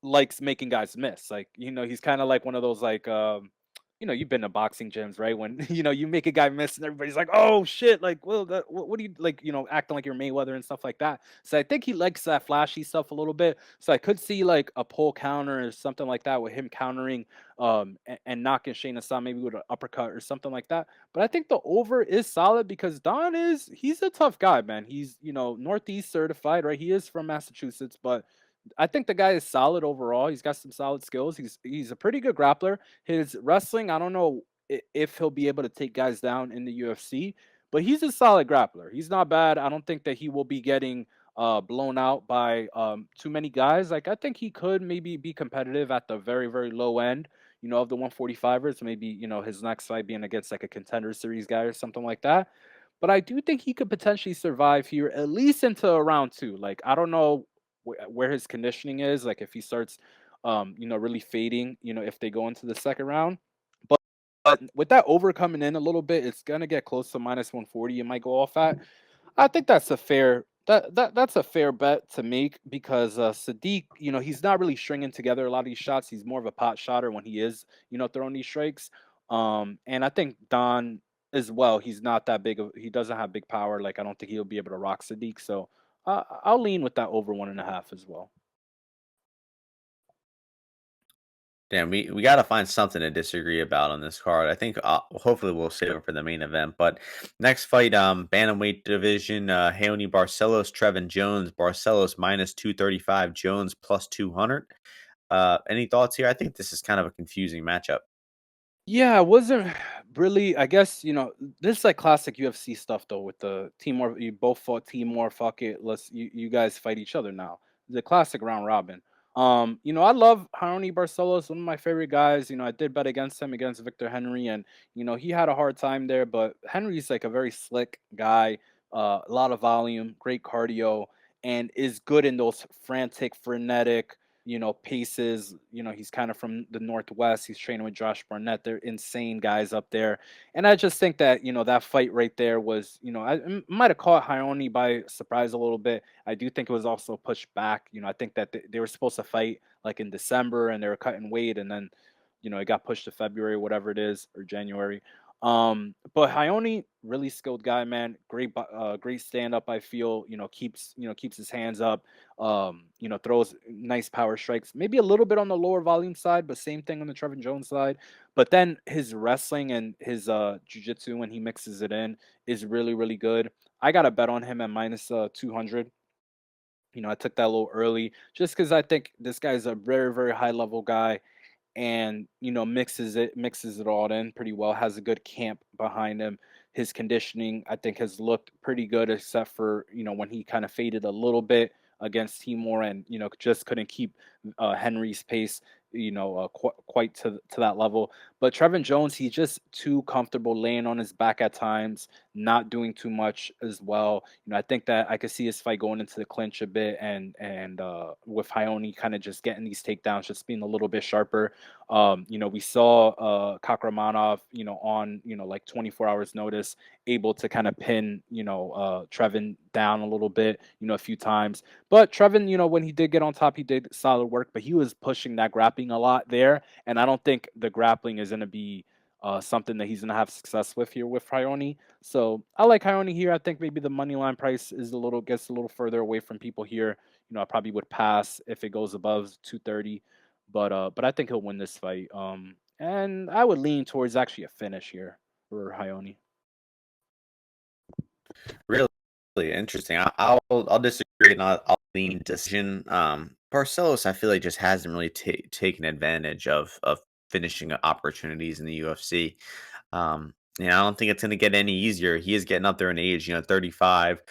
likes making guys miss. Like, he's kind of like one of those like you've been to boxing gyms, right? When you make a guy miss and everybody's like, "Oh shit!" Like, well, what do you like? Acting like you're Mayweather and stuff like that. So I think he likes that flashy stuff a little bit. So I could see like a pull counter or something like that with him countering and knocking Shayna down maybe with an uppercut or something like that. But I think the over is solid because he's a tough guy, man. He's Northeast certified, right? He is from Massachusetts, but I think the guy is solid overall. He's got some solid skills. He's a pretty good grappler. His wrestling, I don't know if he'll be able to take guys down in the UFC, but he's a solid grappler. He's not bad. I don't think that he will be getting blown out by too many guys. Like, I think he could maybe be competitive at the very, very low end, of the 145ers. Maybe, his next fight being against like a contender series guy or something like that. But I do think he could potentially survive here at least into round two. Like, I don't know where his conditioning is, like if he starts really fading, if they go into the second round. But with that over coming in a little bit, it's gonna get close to minus 140. It might go off at. I think that's a fair that's a fair bet to make because Sadiq, he's not really stringing together a lot of these shots. He's more of a pot shotter when he is, throwing these strikes. And I think Don as well. He's not that big of. He doesn't have big power. Like, I don't think he'll be able to rock Sadiq. So I'll lean with that over 1.5 as well. Damn, we got to find something to disagree about on this card. I think hopefully we'll save it for the main event. But next fight, bantamweight division, Raoni Barcelos, Trevin Jones. Barcelos minus 235, Jones plus 200. Any thoughts here? I think this is kind of a confusing matchup. Yeah, I wasn't really. I guess this is like classic UFC stuff though. With the Timor, you both fought Timor. Fuck it, you guys fight each other now. The classic round robin. I love Haroni Barcelos, one of my favorite guys. I did bet against him against Victor Henry, and he had a hard time there. But Henry's like a very slick guy, a lot of volume, great cardio, and is good in those frantic, frenetic paces. He's kind of from the Northwest. He's training with Josh Barnett. They're insane guys up there. And I just think that, that fight right there was, might have caught Hayoni by surprise a little bit. I do think it was also pushed back. I think that they were supposed to fight like in December and they were cutting weight and then, it got pushed to February, whatever it is, or January. But Hayoni, really skilled guy, man. Great stand up. I feel, keeps his hands up, throws nice power strikes, maybe a little bit on the lower volume side, but same thing on the Trevin Jones side. But then his wrestling and his jiu-jitsu when he mixes it in is really, really good. I got a bet on him at minus 200. I took that a little early just because I think this guy's a very, very high level guy and mixes it all in pretty well, has a good camp behind him. His conditioning I think has looked pretty good except for when he kind of faded a little bit against Timor and just couldn't keep Henry's pace, quite to that level. But Trevin Jones, he's just too comfortable laying on his back at times, not doing too much as well. I think that I could see his fight going into the clinch a bit and with Hayoni kind of just getting these takedowns, just being a little bit sharper. We saw Kakramanov, on like 24 hours notice, able to kind of pin, Trevin down a little bit, a few times. But Trevin, when he did get on top, he did solid work, but he was pushing that grappling a lot there. And I don't think the grappling is going to be something that he's going to have success with here with Hayoni. So I like Hayoni here. I think maybe the money line price gets a little further away from people here. I probably would pass if it goes above 230, but I think he'll win this fight. And I would lean towards actually a finish here for Hayoni. Really, really interesting. I'll disagree and I'll lean decision. Barcelos, I feel like just hasn't really taken advantage of finishing opportunities in the UFC. I don't think it's going to get any easier. He is getting up there in age, 35.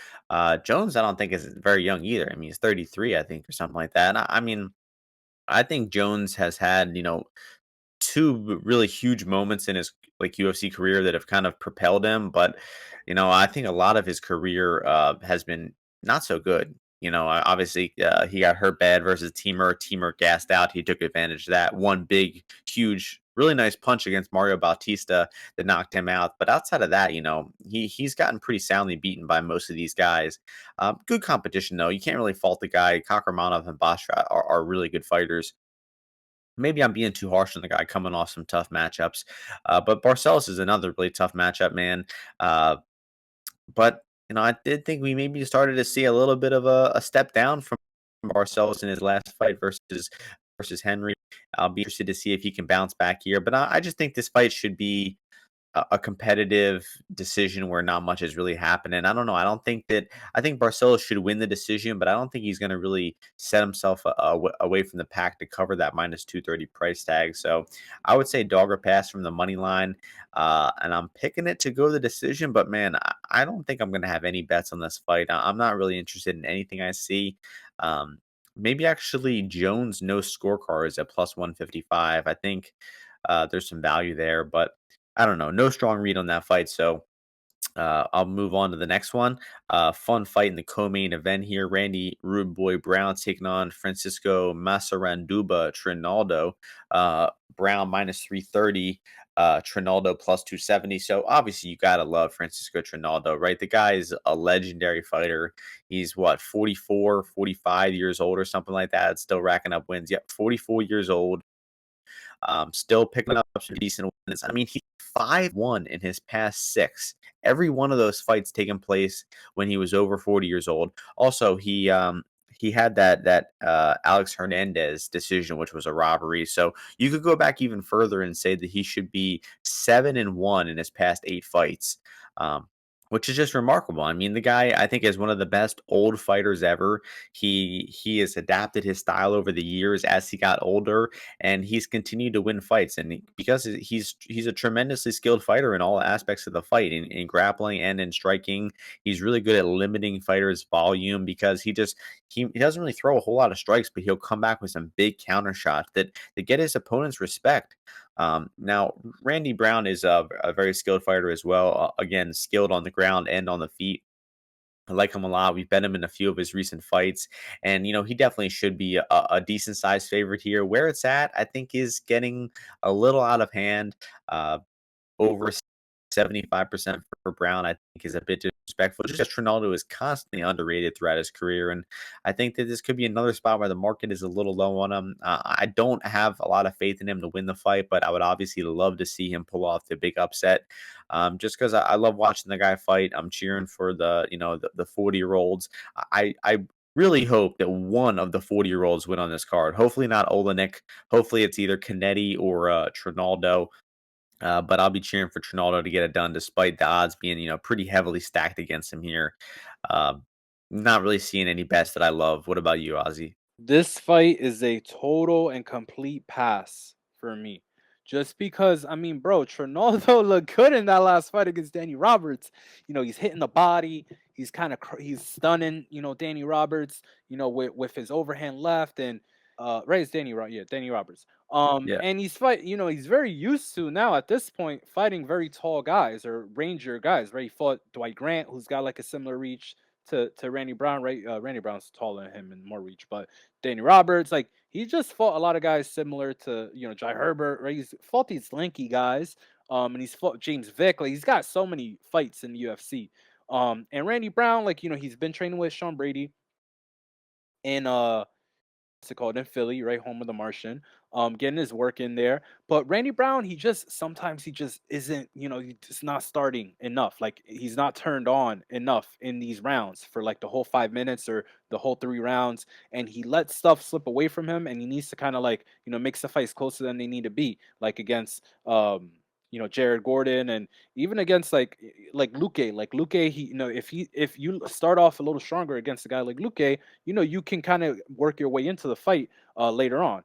Jones, I don't think is very young either. I mean, he's 33, I think, or something like that. And I mean, I think Jones has had, two really huge moments in his like UFC career that have kind of propelled him, but I think a lot of his career has been not so good. Obviously he got hurt bad versus Teamer. Teamer gassed out. He took advantage of that. One big, huge, really nice punch against Mario Bautista that knocked him out. But outside of that, he's gotten pretty soundly beaten by most of these guys. Good competition though. You can't really fault the guy. Kakramanov and Basra are really good fighters. Maybe I'm being too harsh on the guy coming off some tough matchups. But Barcelos is another really tough matchup, man. Uh, but I did think we maybe started to see a little bit of a step down from Barcelos in his last fight versus Henry. I'll be interested to see if he can bounce back here. But I just think this fight should be a competitive decision where not much is really happening. I don't know. I think Barcelos should win the decision, but I don't think he's going to really set himself away from the pack to cover that minus 230 price tag. So I would say dog or pass from the money line. And I'm picking it to go the decision, but man, I don't think I'm going to have any bets on this fight. I'm not really interested in anything I see. Maybe actually Jones no scorecards at plus 155. I think there's some value there, but I don't know. No strong read on that fight. So I'll move on to the next one. Fun fight in the co-main event here. Randy Rude Boy Brown taking on Francisco Masaranduba Trinaldo. Brown minus 330. Trinaldo plus 270. So obviously you gotta love Francisco Trinaldo, right? The guy is a legendary fighter. He's what, 44, 45 years old or something like that. Still racking up wins. Yep, 44 years old. Still picking up some decent wins. I mean, he's 5-1 in his past six. Every one of those fights taking place when he was over 40 years old. Also, he had that Alex Hernandez decision, which was a robbery. So you could go back even further and say that he should be 7-1 in his past eight fights. Um, which is just remarkable. I mean, the guy I think is one of the best old fighters ever. He has adapted his style over the years as he got older, and he's continued to win fights. And because he's a tremendously skilled fighter in all aspects of the fight, in grappling and in striking. He's really good at limiting fighters' volume because he doesn't really throw a whole lot of strikes, but he'll come back with some big counter shots that get his opponent's respect. Now, Randy Brown is a very skilled fighter as well. Again, skilled on the ground and on the feet. I like him a lot. We've bet him in a few of his recent fights, and he definitely should be a decent sized favorite here. Where it's at, I think, is getting a little out of hand. Over 75% for Brown, I think, is a bit disrespectful. Just as Trinaldo is constantly underrated throughout his career, and I think that this could be another spot where the market is a little low on him. I don't have a lot of faith in him to win the fight, but I would obviously love to see him pull off the big upset. Just because I love watching the guy fight. I'm cheering for the 40-year-olds. I really hope that one of the 40-year-olds win on this card. Hopefully not Oleinik. Hopefully it's either Cannetti or Trinaldo. But I'll be cheering for Trinaldo to get it done, despite the odds being, pretty heavily stacked against him here. Um, Not really seeing any bets that I love. What about you, Ozzy? This fight is a total and complete pass for me. Just because, I mean, bro, Trinaldo looked good in that last fight against Danny Roberts. He's hitting the body. He's kind of he's stunning, Danny Roberts, with his overhand left and right, it's Danny Roberts. Yeah. And he's very used to now at this point fighting very tall guys or ranger guys, right? He fought Dwight Grant, who's got like a similar reach to Randy Brown, right? Randy Brown's taller than him and more reach, but Danny Roberts, like he just fought a lot of guys similar to Jai Herbert, right? He's fought these lanky guys, and he's fought James Vick. Like he's got so many fights in the UFC. And Randy Brown, like he's been training with Sean Brady in what's it called in Philly, right, home of the Martian, getting his work in there. But Randy Brown, he just sometimes he just isn't, he's just not starting enough. Like he's not turned on enough in these rounds for like the whole 5 minutes or the whole 3 rounds, and he lets stuff slip away from him, and he needs to kind of like makes the fights closer than they need to be, like against Jared Gordon and even against like Luque. Like Luque, if you start off a little stronger against a guy like Luque, you can kind of work your way into the fight later on.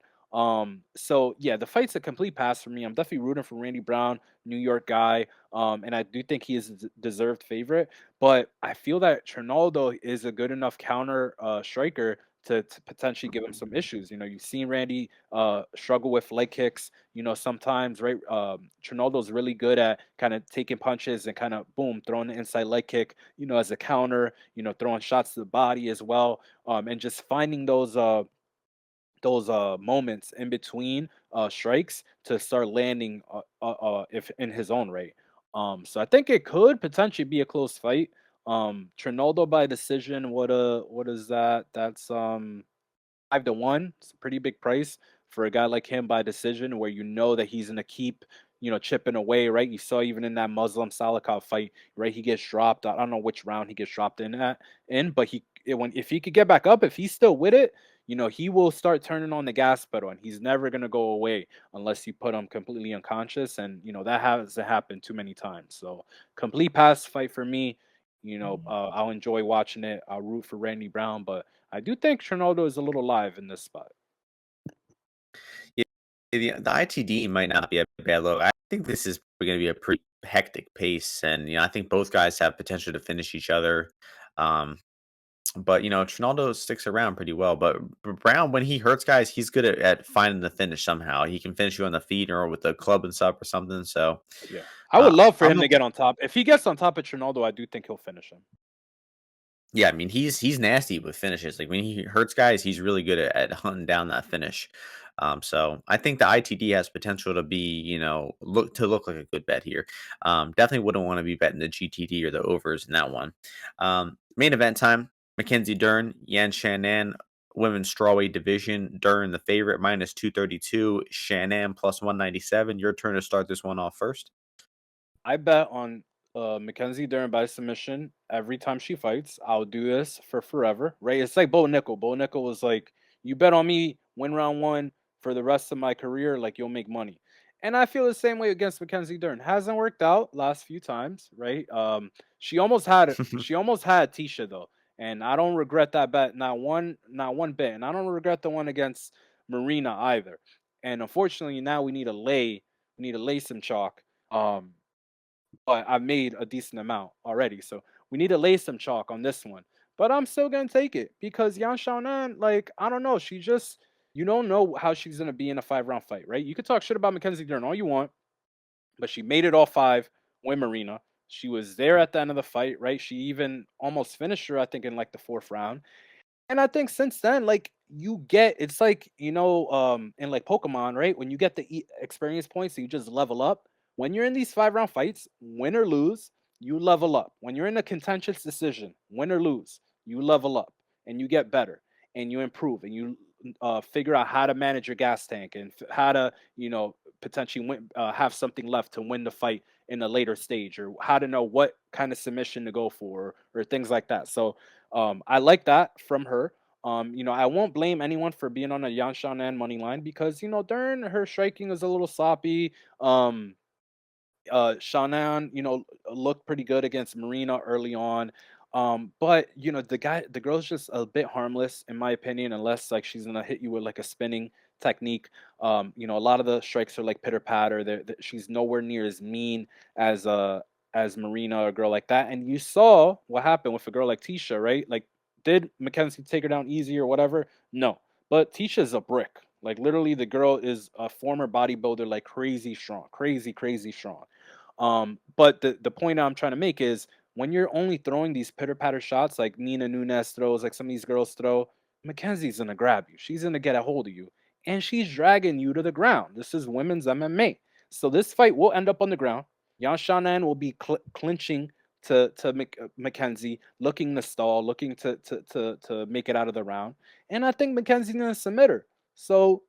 So yeah, the fight's a complete pass for me. I'm definitely rooting for Randy Brown, New York guy, and I do think he is a deserved favorite. But I feel that Trinaldo is a good enough counter striker to potentially give him some issues. You've seen Randy struggle with leg kicks. Sometimes, right? Trinaldo's really good at kind of taking punches and kind of boom, throwing the inside leg kick. As a counter. Throwing shots to the body as well, and just finding those moments in between strikes to start landing if in his own right. So I think it could potentially be a close fight. Trinaldo by decision. What is that? That's 5-1. It's a pretty big price for a guy like him by decision, where that he's gonna keep chipping away. Right, you saw even in that Muslim Salikov fight, right? He gets dropped. I don't know which round he gets dropped but if he could get back up, if he's still with it, he will start turning on the gas pedal, and he's never gonna go away unless you put him completely unconscious. And that hasn't happened too many times. So complete pass fight for me. I'll enjoy watching it. I'll root for Randy Brown, but I do think Trinaldo is a little live in this spot. Yeah, the ITD might not be a bad look. I think this is going to be a pretty hectic pace, and I think both guys have potential to finish each other. Um, but Trinaldo sticks around pretty well. But Brown, when he hurts guys, he's good at finding the finish somehow. He can finish you on the feet or with the club and stuff or something. So Yeah. I would love for I'm him to get on top. If he gets on top of Trinaldo, I do think he'll finish him. Yeah, I mean he's nasty with finishes. Like when he hurts guys, he's really good at hunting down that finish. So I think the ITD has potential to be, look like a good bet here. Definitely wouldn't want to be betting the GTD or the overs in that one. Main event time: Mackenzie Dern, Xiaonan, women's strawweight division. Dern the favorite -232, Xiaonan +197. Your turn to start this one off first. I bet on Mackenzie Dern by submission every time she fights. I'll do this for forever, right? It's like Bo Nickel. Bo Nickel was like, "You bet on me, win round one for the rest of my career, like you'll make money." And I feel the same way against Mackenzie Dern. Hasn't worked out last few times, right? She almost had Tisha though, and I don't regret that bet, not one bit. And I don't regret the one against Marina either. And unfortunately, now we need to lay some chalk. But I've made a decent amount already, so we need to lay some chalk on this one. But I'm still gonna take it because Yan like I don't know, she just you don't know how she's gonna be in a 5 round fight, right? You could talk shit about Mackenzie Dern all you want, but she made it all five with Marina. She was there at the end of the fight, right? She even almost finished her, I think, in like the 4th round. And I think since then, like you get, it's like in like Pokemon, right? When you get the experience points, you just level up. When you're in these 5 round fights, win or lose, you level up. When you're in a contentious decision, win or lose, you level up and you get better and you improve and you figure out how to manage your gas tank and how to potentially have something left to win the fight in a later stage, or how to know what kind of submission to go for, or things like that. So I like that from her. I won't blame anyone for being on a Yan money line because Dern, her striking is a little sloppy. Xiaonan, looked pretty good against Marina early on. But the girl's just a bit harmless in my opinion, unless like she's gonna hit you with like a spinning technique. A lot of the strikes are like pitter patter. She's nowhere near as mean as Marina or a girl like that. And you saw what happened with a girl like Tisha, right? Like, did Mackenzie take her down easy or whatever? No. But Tisha's a brick. Like literally, the girl is a former bodybuilder, like crazy strong, crazy, crazy strong. But the point I'm trying to make is when you're only throwing these pitter patter shots like Nina Nunes throws, like some of these girls throw, Mackenzie's gonna grab you. She's gonna get a hold of you, and she's dragging you to the ground. This is women's MMA, so this fight will end up on the ground. Yan Xiaonan will be clinching to Mackenzie, looking to stall, looking to make it out of the round, and I think Mackenzie's gonna submit her. So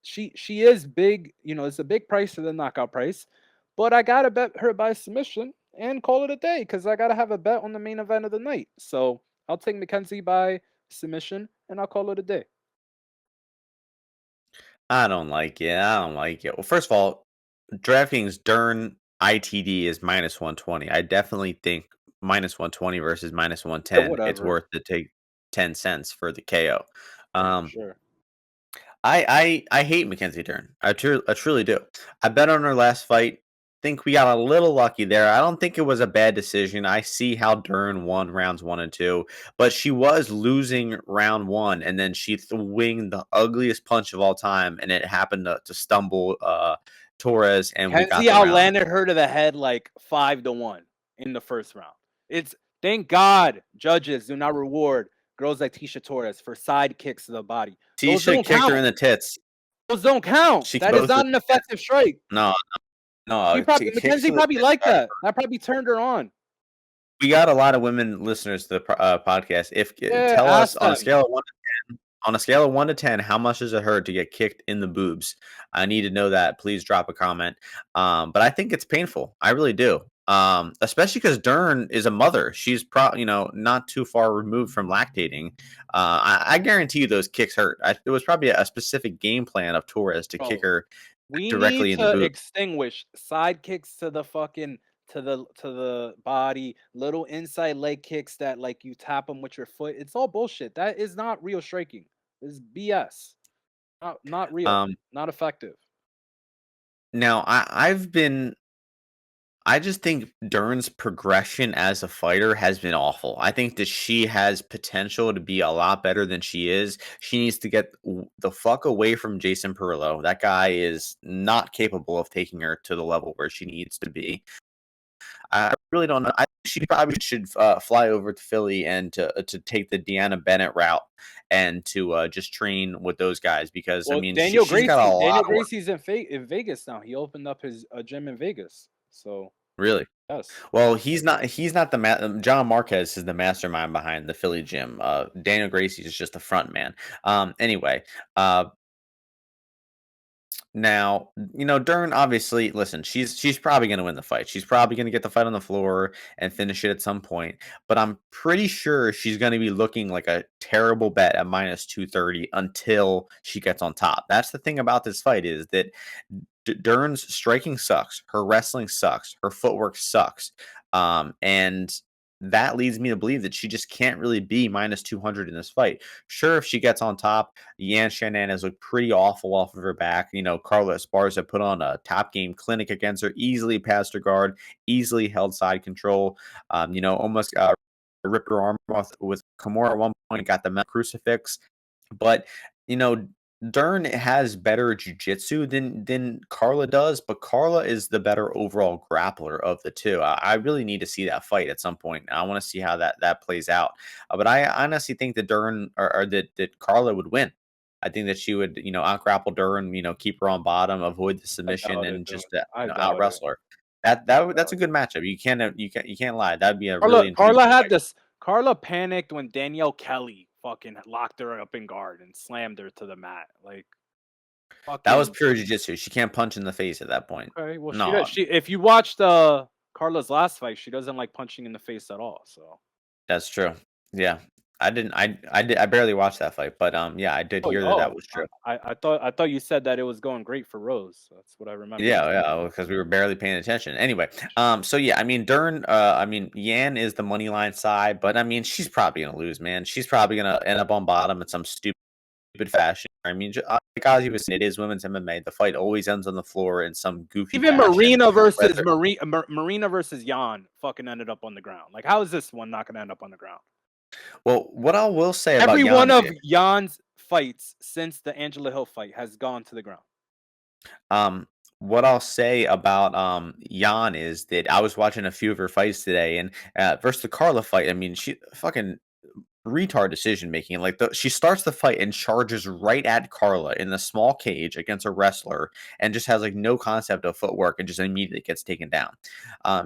she is big, it's a big price for the knockout price, but I gotta bet her by submission and call it a day because I gotta have a bet on the main event of the night. So I'll take Mackenzie by submission and I'll call it a day. I don't like it. I don't like it. Well, first of all, DraftKings Dern ITD is -120. I definitely think -120 versus -110, it's Whatever. worth to take 10 cents for the KO. Yeah, for Um, sure. I hate Mackenzie Dern. I truly do. I bet on her last fight. Think we got a little lucky there. I don't think it was a bad decision. I see how Dern won rounds 1 and 2, but she was losing round one, and then she winged the ugliest punch of all time, and it happened to stumble Torres, and we got Mackenzie the round. outlanded her to the head like 5-1 in the first round. It's Thank God judges do not reward girls like Tisha Torres for side kicks to the body. Those Tisha don't kicked her count. in the tits. Those don't count. She That is both. not an effective strike. No, no, kicks Mackenzie to the probably tits. liked that. That probably turned her on. We got a lot of women listeners to the podcast. If Yeah, tell us ask them. on a scale of 1 to 10, how much does it hurt to get kicked in the boobs? I need to know that. Please drop a comment. But I think it's painful. I really do. Especially because Dern is a mother. She's not too far removed from lactating. I guarantee you those kicks hurt. It was probably a specific game plan of Torres to kick Bro, her we need directly in the to boot. extinguish side kicks to the fucking to the body, little inside leg kicks that like you tap them with your foot. It's all bullshit. That is not real striking. It's BS. Not real. Um, Not effective. Now I just think Dern's progression as a fighter has been awful. I think that she has potential to be a lot better than she is. She needs to get the fuck away from Jason Perillo. That guy is not capable of taking her to the level where she needs to be. I really don't know. I think she probably should fly over to Philly and to take the Deanna Bennett route and to just train with those guys because I Well, mean Daniel she's got a Gracie, lot Daniel of work. Gracie's in Vegas now. He opened up his gym in Vegas. So Really. yes. Well, he's not the John Marquez is the mastermind behind the Philly gym. Daniel Gracie is just the front man. Anyway, uh, Now, Dern obviously, listen, she's probably going to win the fight. She's probably going to get the fight on the floor and finish it at some point, but I'm pretty sure she's going to be looking like a terrible bet at minus 230 until she gets on top. That's the thing about this fight is that Dern's striking sucks, her wrestling sucks, her footwork sucks. And that leads me to believe that she just can't really be minus 200 in this fight. Sure, if she gets on top, Yan-Xiaonan has looked pretty awful off of her back. Carla Esparza put on a top game clinic against her, easily passed her guard, easily held side control. Almost ripped her arm off with Kimura at one point, got the crucifix. But you know, Dern has better jujitsu than Carla does, but Carla is the better overall grappler of the two. I really need to see that fight at some point. I want to see how that plays out. But I honestly think that Dern or that Carla would win. I think that she would, out grapple Dern, keep her on bottom, avoid the I submission, doubt it, and dude. just I out doubt it. wrestle her. That's a good matchup. You can't lie. That'd be a Carla really Carla intriguing had fight. this. Carla panicked when Danielle Kelly fucking locked her up in guard and slammed her to the mat. Like That was fucking pure jiu-jitsu. She can't punch in the face at that point. okay. Well, she No, does. She if you watched Carla's last fight, she doesn't like punching in the face at all. So that's true. Yeah. I didn't I barely watched that fight, but, yeah, I did hear that that was true. I thought you said that it was going great for Rose. That's what I remember you Yeah, saying. yeah, because we were barely paying attention. Anyway, so yeah, I mean, Yan is the money line side, but I mean, she's probably gonna lose, man. She's probably gonna end up on bottom in some stupid fashion. I mean, like Ozzy was saying, it is women's MMA. The fight always ends on the floor in some goofy Even fashion. Whether Marina versus Jan fucking ended up on the ground. Like, how is this one not going to end up on the ground? well, what I will say about Every one Yan, of Jan's fights since the Angela Hill fight has gone to the ground. um, what I'll say about Yan is that I was watching a few of her fights today, and versus the Carla fight. I mean, she fucking retard decision making. Like she starts the fight and charges right at Carla in the small cage against a wrestler and just has like no concept of footwork and just immediately gets taken down.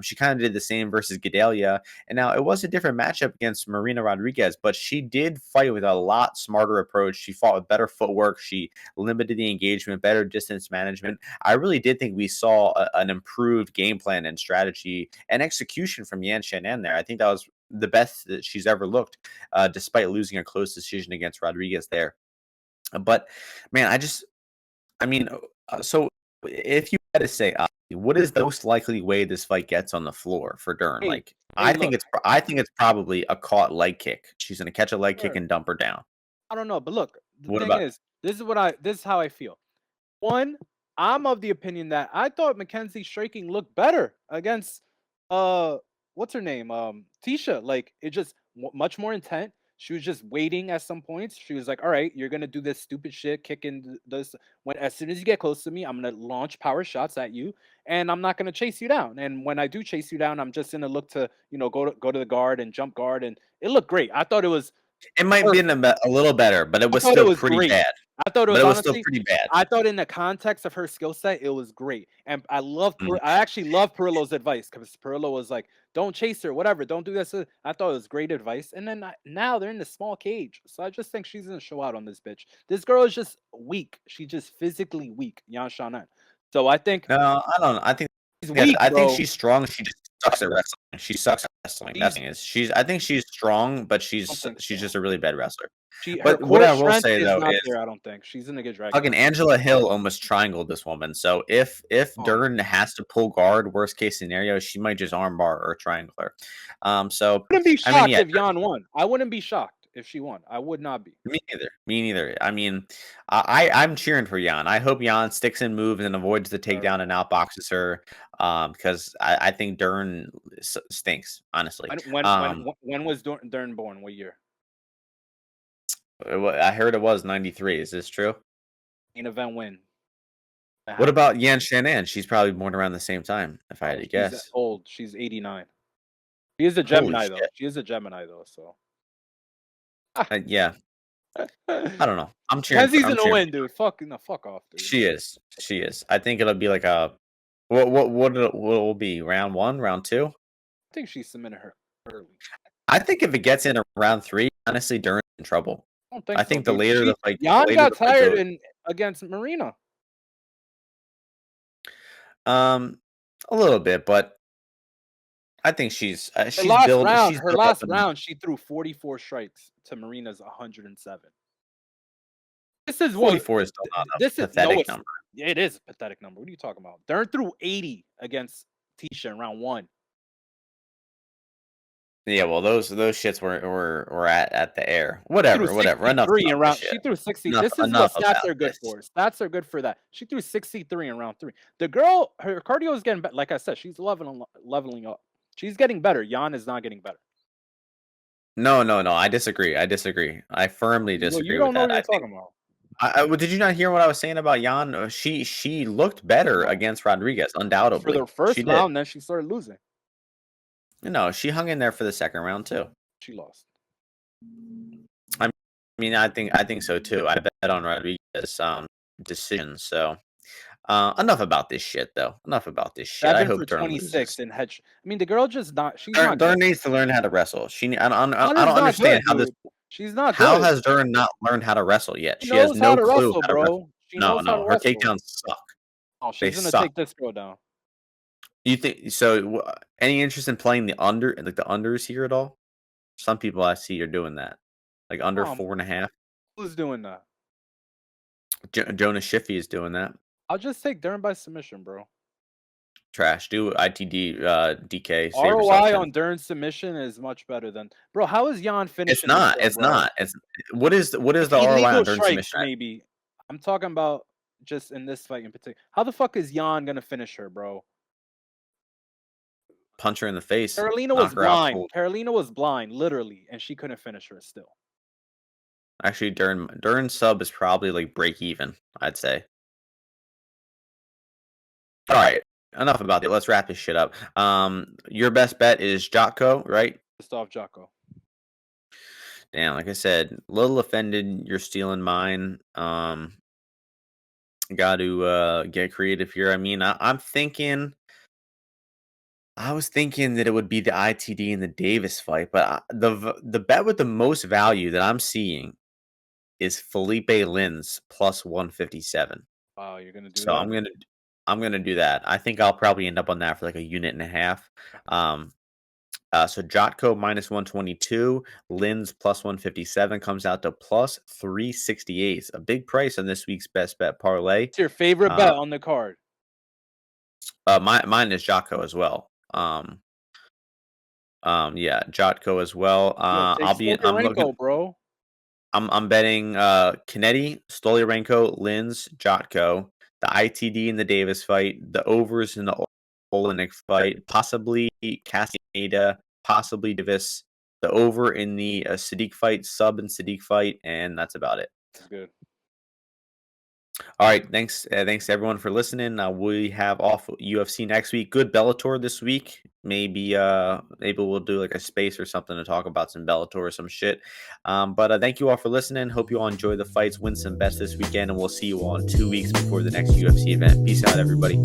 She kind of did the same versus Gedalia, and now it was a different matchup against Marina Rodriguez, but she did fight with a lot smarter approach. She fought with better footwork. She limited the engagement, better distance management. I really did think we saw an improved game plan and strategy and execution from Yan-Xiaonan there. I think that was the best that she's ever looked, despite losing a close decision against Rodriguez there. But man, I mean, so if you had to say, what is the most likely way this fight gets on the floor for Dern? Hey, Like, hey, I think look, it's probably a caught leg kick. She's gonna catch a leg kick sure. and dump her down. I don't know, but look, the What thing about? is, this is how I feel. One, I'm of the opinion that I thought Mackenzie's striking looked better against what's her name? Tisha. Like it just much more intent. She was just waiting at some points. She was like, "All right, you're gonna do this stupid shit, kicking this. When as soon as you get close to me, I'm gonna launch power shots at you, and I'm not gonna chase you down. And when I do chase you down, I'm just gonna look to go to the guard and jump guard. And it looked great. I thought it was It might be perfect. a little better, but it I was thought it still was pretty great. bad. I thought it But was it was still honestly pretty bad. I thought in the context of her skill set, it was great. And Mhm. I actually love Perillo's advice because Perillo was like, "Don't chase her, whatever. Don't do this." I thought it was great advice. And then now they're in the small cage, so I just think she's gonna show out on this bitch. This girl is just weak. She's just physically weak, Yan Shannon. So I think No, I don't know. she's weak, I think bro. she's strong. She just sucks at wrestling. She sucks at wrestling. That's She's the thing is I think she's strong, but I don't think she's so. just a really bad wrestler. Her But what core I will strength say is though not is there. I don't think she's gonna get dragged fucking down. Angela Hill almost triangled this woman. So if Oh, Dern has to pull guard, worst case scenario, she might just armbar or triangle her. So wouldn't be I mean, shocked yeah, if Jan won. I wouldn't be shocked if she won. I would not be. me neither. Me neither. I mean, I'm cheering for Jan. I hope Jan sticks and moves and avoids the Or takedown and outboxes her. Because I think Dern stinks, honestly. when was Dern born? What year? I heard it was 93. Is this true? Main event win. That What happened. about Yan Shannon? She's probably born around the same time, if I had Oh, to she's guess. old. She's 89. She is a Holy Gemini though. shit. She is a Gemini though. So Yeah, I don't know. Kenzie's I'm gonna cheering for win, dude. Fuck no, fuck off, dude. She is. She is. I think it'll be like a what it will be? Round 1, round 2? I think she submitted her early. I think if it gets in round 3, honestly, Dern's in trouble. I don't think I so, think dude. the Jan later got the fight tired goes. in against Marina. Um, a little bit, but I think she's Her she's last built round, she's her built up last enough. round, she threw 44 strikes to Marina's 107. This is what 44 is still not a this is no, pathetic it's number. it is a pathetic number. What are you talking about? Dern threw 80 against Tisha in round 1. Yeah, well, those shits were at the air. She threw Whatever. Enough 63 in about this round. shit. She threw 60. Enough This is what enough stats about are good this. for. Stats are good for that. She threw 63 in round 3. The girl, her cardio is getting better. Like I said, she's leveling up. She's getting better. Jan is not getting better. No, no, no. I disagree. I disagree. I firmly Well, you disagree don't with know that. what I you're think. talking about. Well, did you not hear what I was saying about Jan? She looked better No, against Rodriguez, for the undoubtedly. She first did. round, then she started losing. No, she hung in there for the second round too. She lost. I mean, I think so too. I bet on Rodriguez decision. So enough about this shit though. Enough about this shit. I 7 for hope Dern loses. 26 in head. I mean, the girl just not. She's not Dern good. needs to learn how to wrestle. I Jan is don't not understand good, how this. dude. She's not How good. has Dern not learned how to wrestle yet? She She has knows how no to clue wrestle, how to wrestle. bro. She No, knows how to no, her wrestle. takedowns suck. Oh, They she's gonna suck. take this girl down. You think so? Any interest in playing the under, like the unders here at all? Some people I see are doing that, like under Um, 4.5. who's doing that? Jonas Shiffy is doing that. I'll just take Dern by submission, bro. Trash. Do ITD DK. Save yourself ROI 10. on Dern's submission is much better than bro. How is Jan It's finishing this not. girl, It's bro? not. It's what is Like the ROI illegal on Dern strikes, submission? maybe. I'm talking about just in this fight in particular. How the fuck is Jan gonna finish her, bro? Punch her in the face, Carolina was knock her out blind. cold. Carolina was blind, literally, and she couldn't finish her still. Actually, Dern sub is probably like break even. I'd say. All right, enough about it. Let's wrap this shit up. Your best bet is Jotko, right? Pissed off Jocko. Damn, like I said, little offended. You're stealing mine. Got to get creative here. I mean, I'm thinking. I was thinking that it would be the ITD and the Davis fight, but the bet with the most value that I'm seeing is Felipe Lins plus 157. Wow, you're gonna do So that? I'm gonna do that. I think I'll probably end up on that for like a unit and a half. Um, so Jotko minus 122, Lins plus 157 comes out to plus 368. It's a big price on this week's best bet parlay. What's your favorite Uh, bet on the card? mine is Jotko as well. Yeah, Jotko as well. Yo, take I'm looking. Stoliarenko, bro. I'm betting Cannetti, Stoliarenko, Lins, Jotko, the ITD in the Davis fight, the overs in the Oleinik fight, possibly Casteneda, possibly Davis, the over in the Sadiq fight, sub and Sadiq fight, and that's about it. That's good. All right, thanks everyone for listening. We have off UFC next week. Good Bellator this week. Maybe we'll do like a space or something to talk about some Bellator or some shit. But thank you all for listening. Hope you all enjoy the fights, win some bets this weekend, and we'll see you all in 2 weeks before the next UFC event. Peace out, everybody.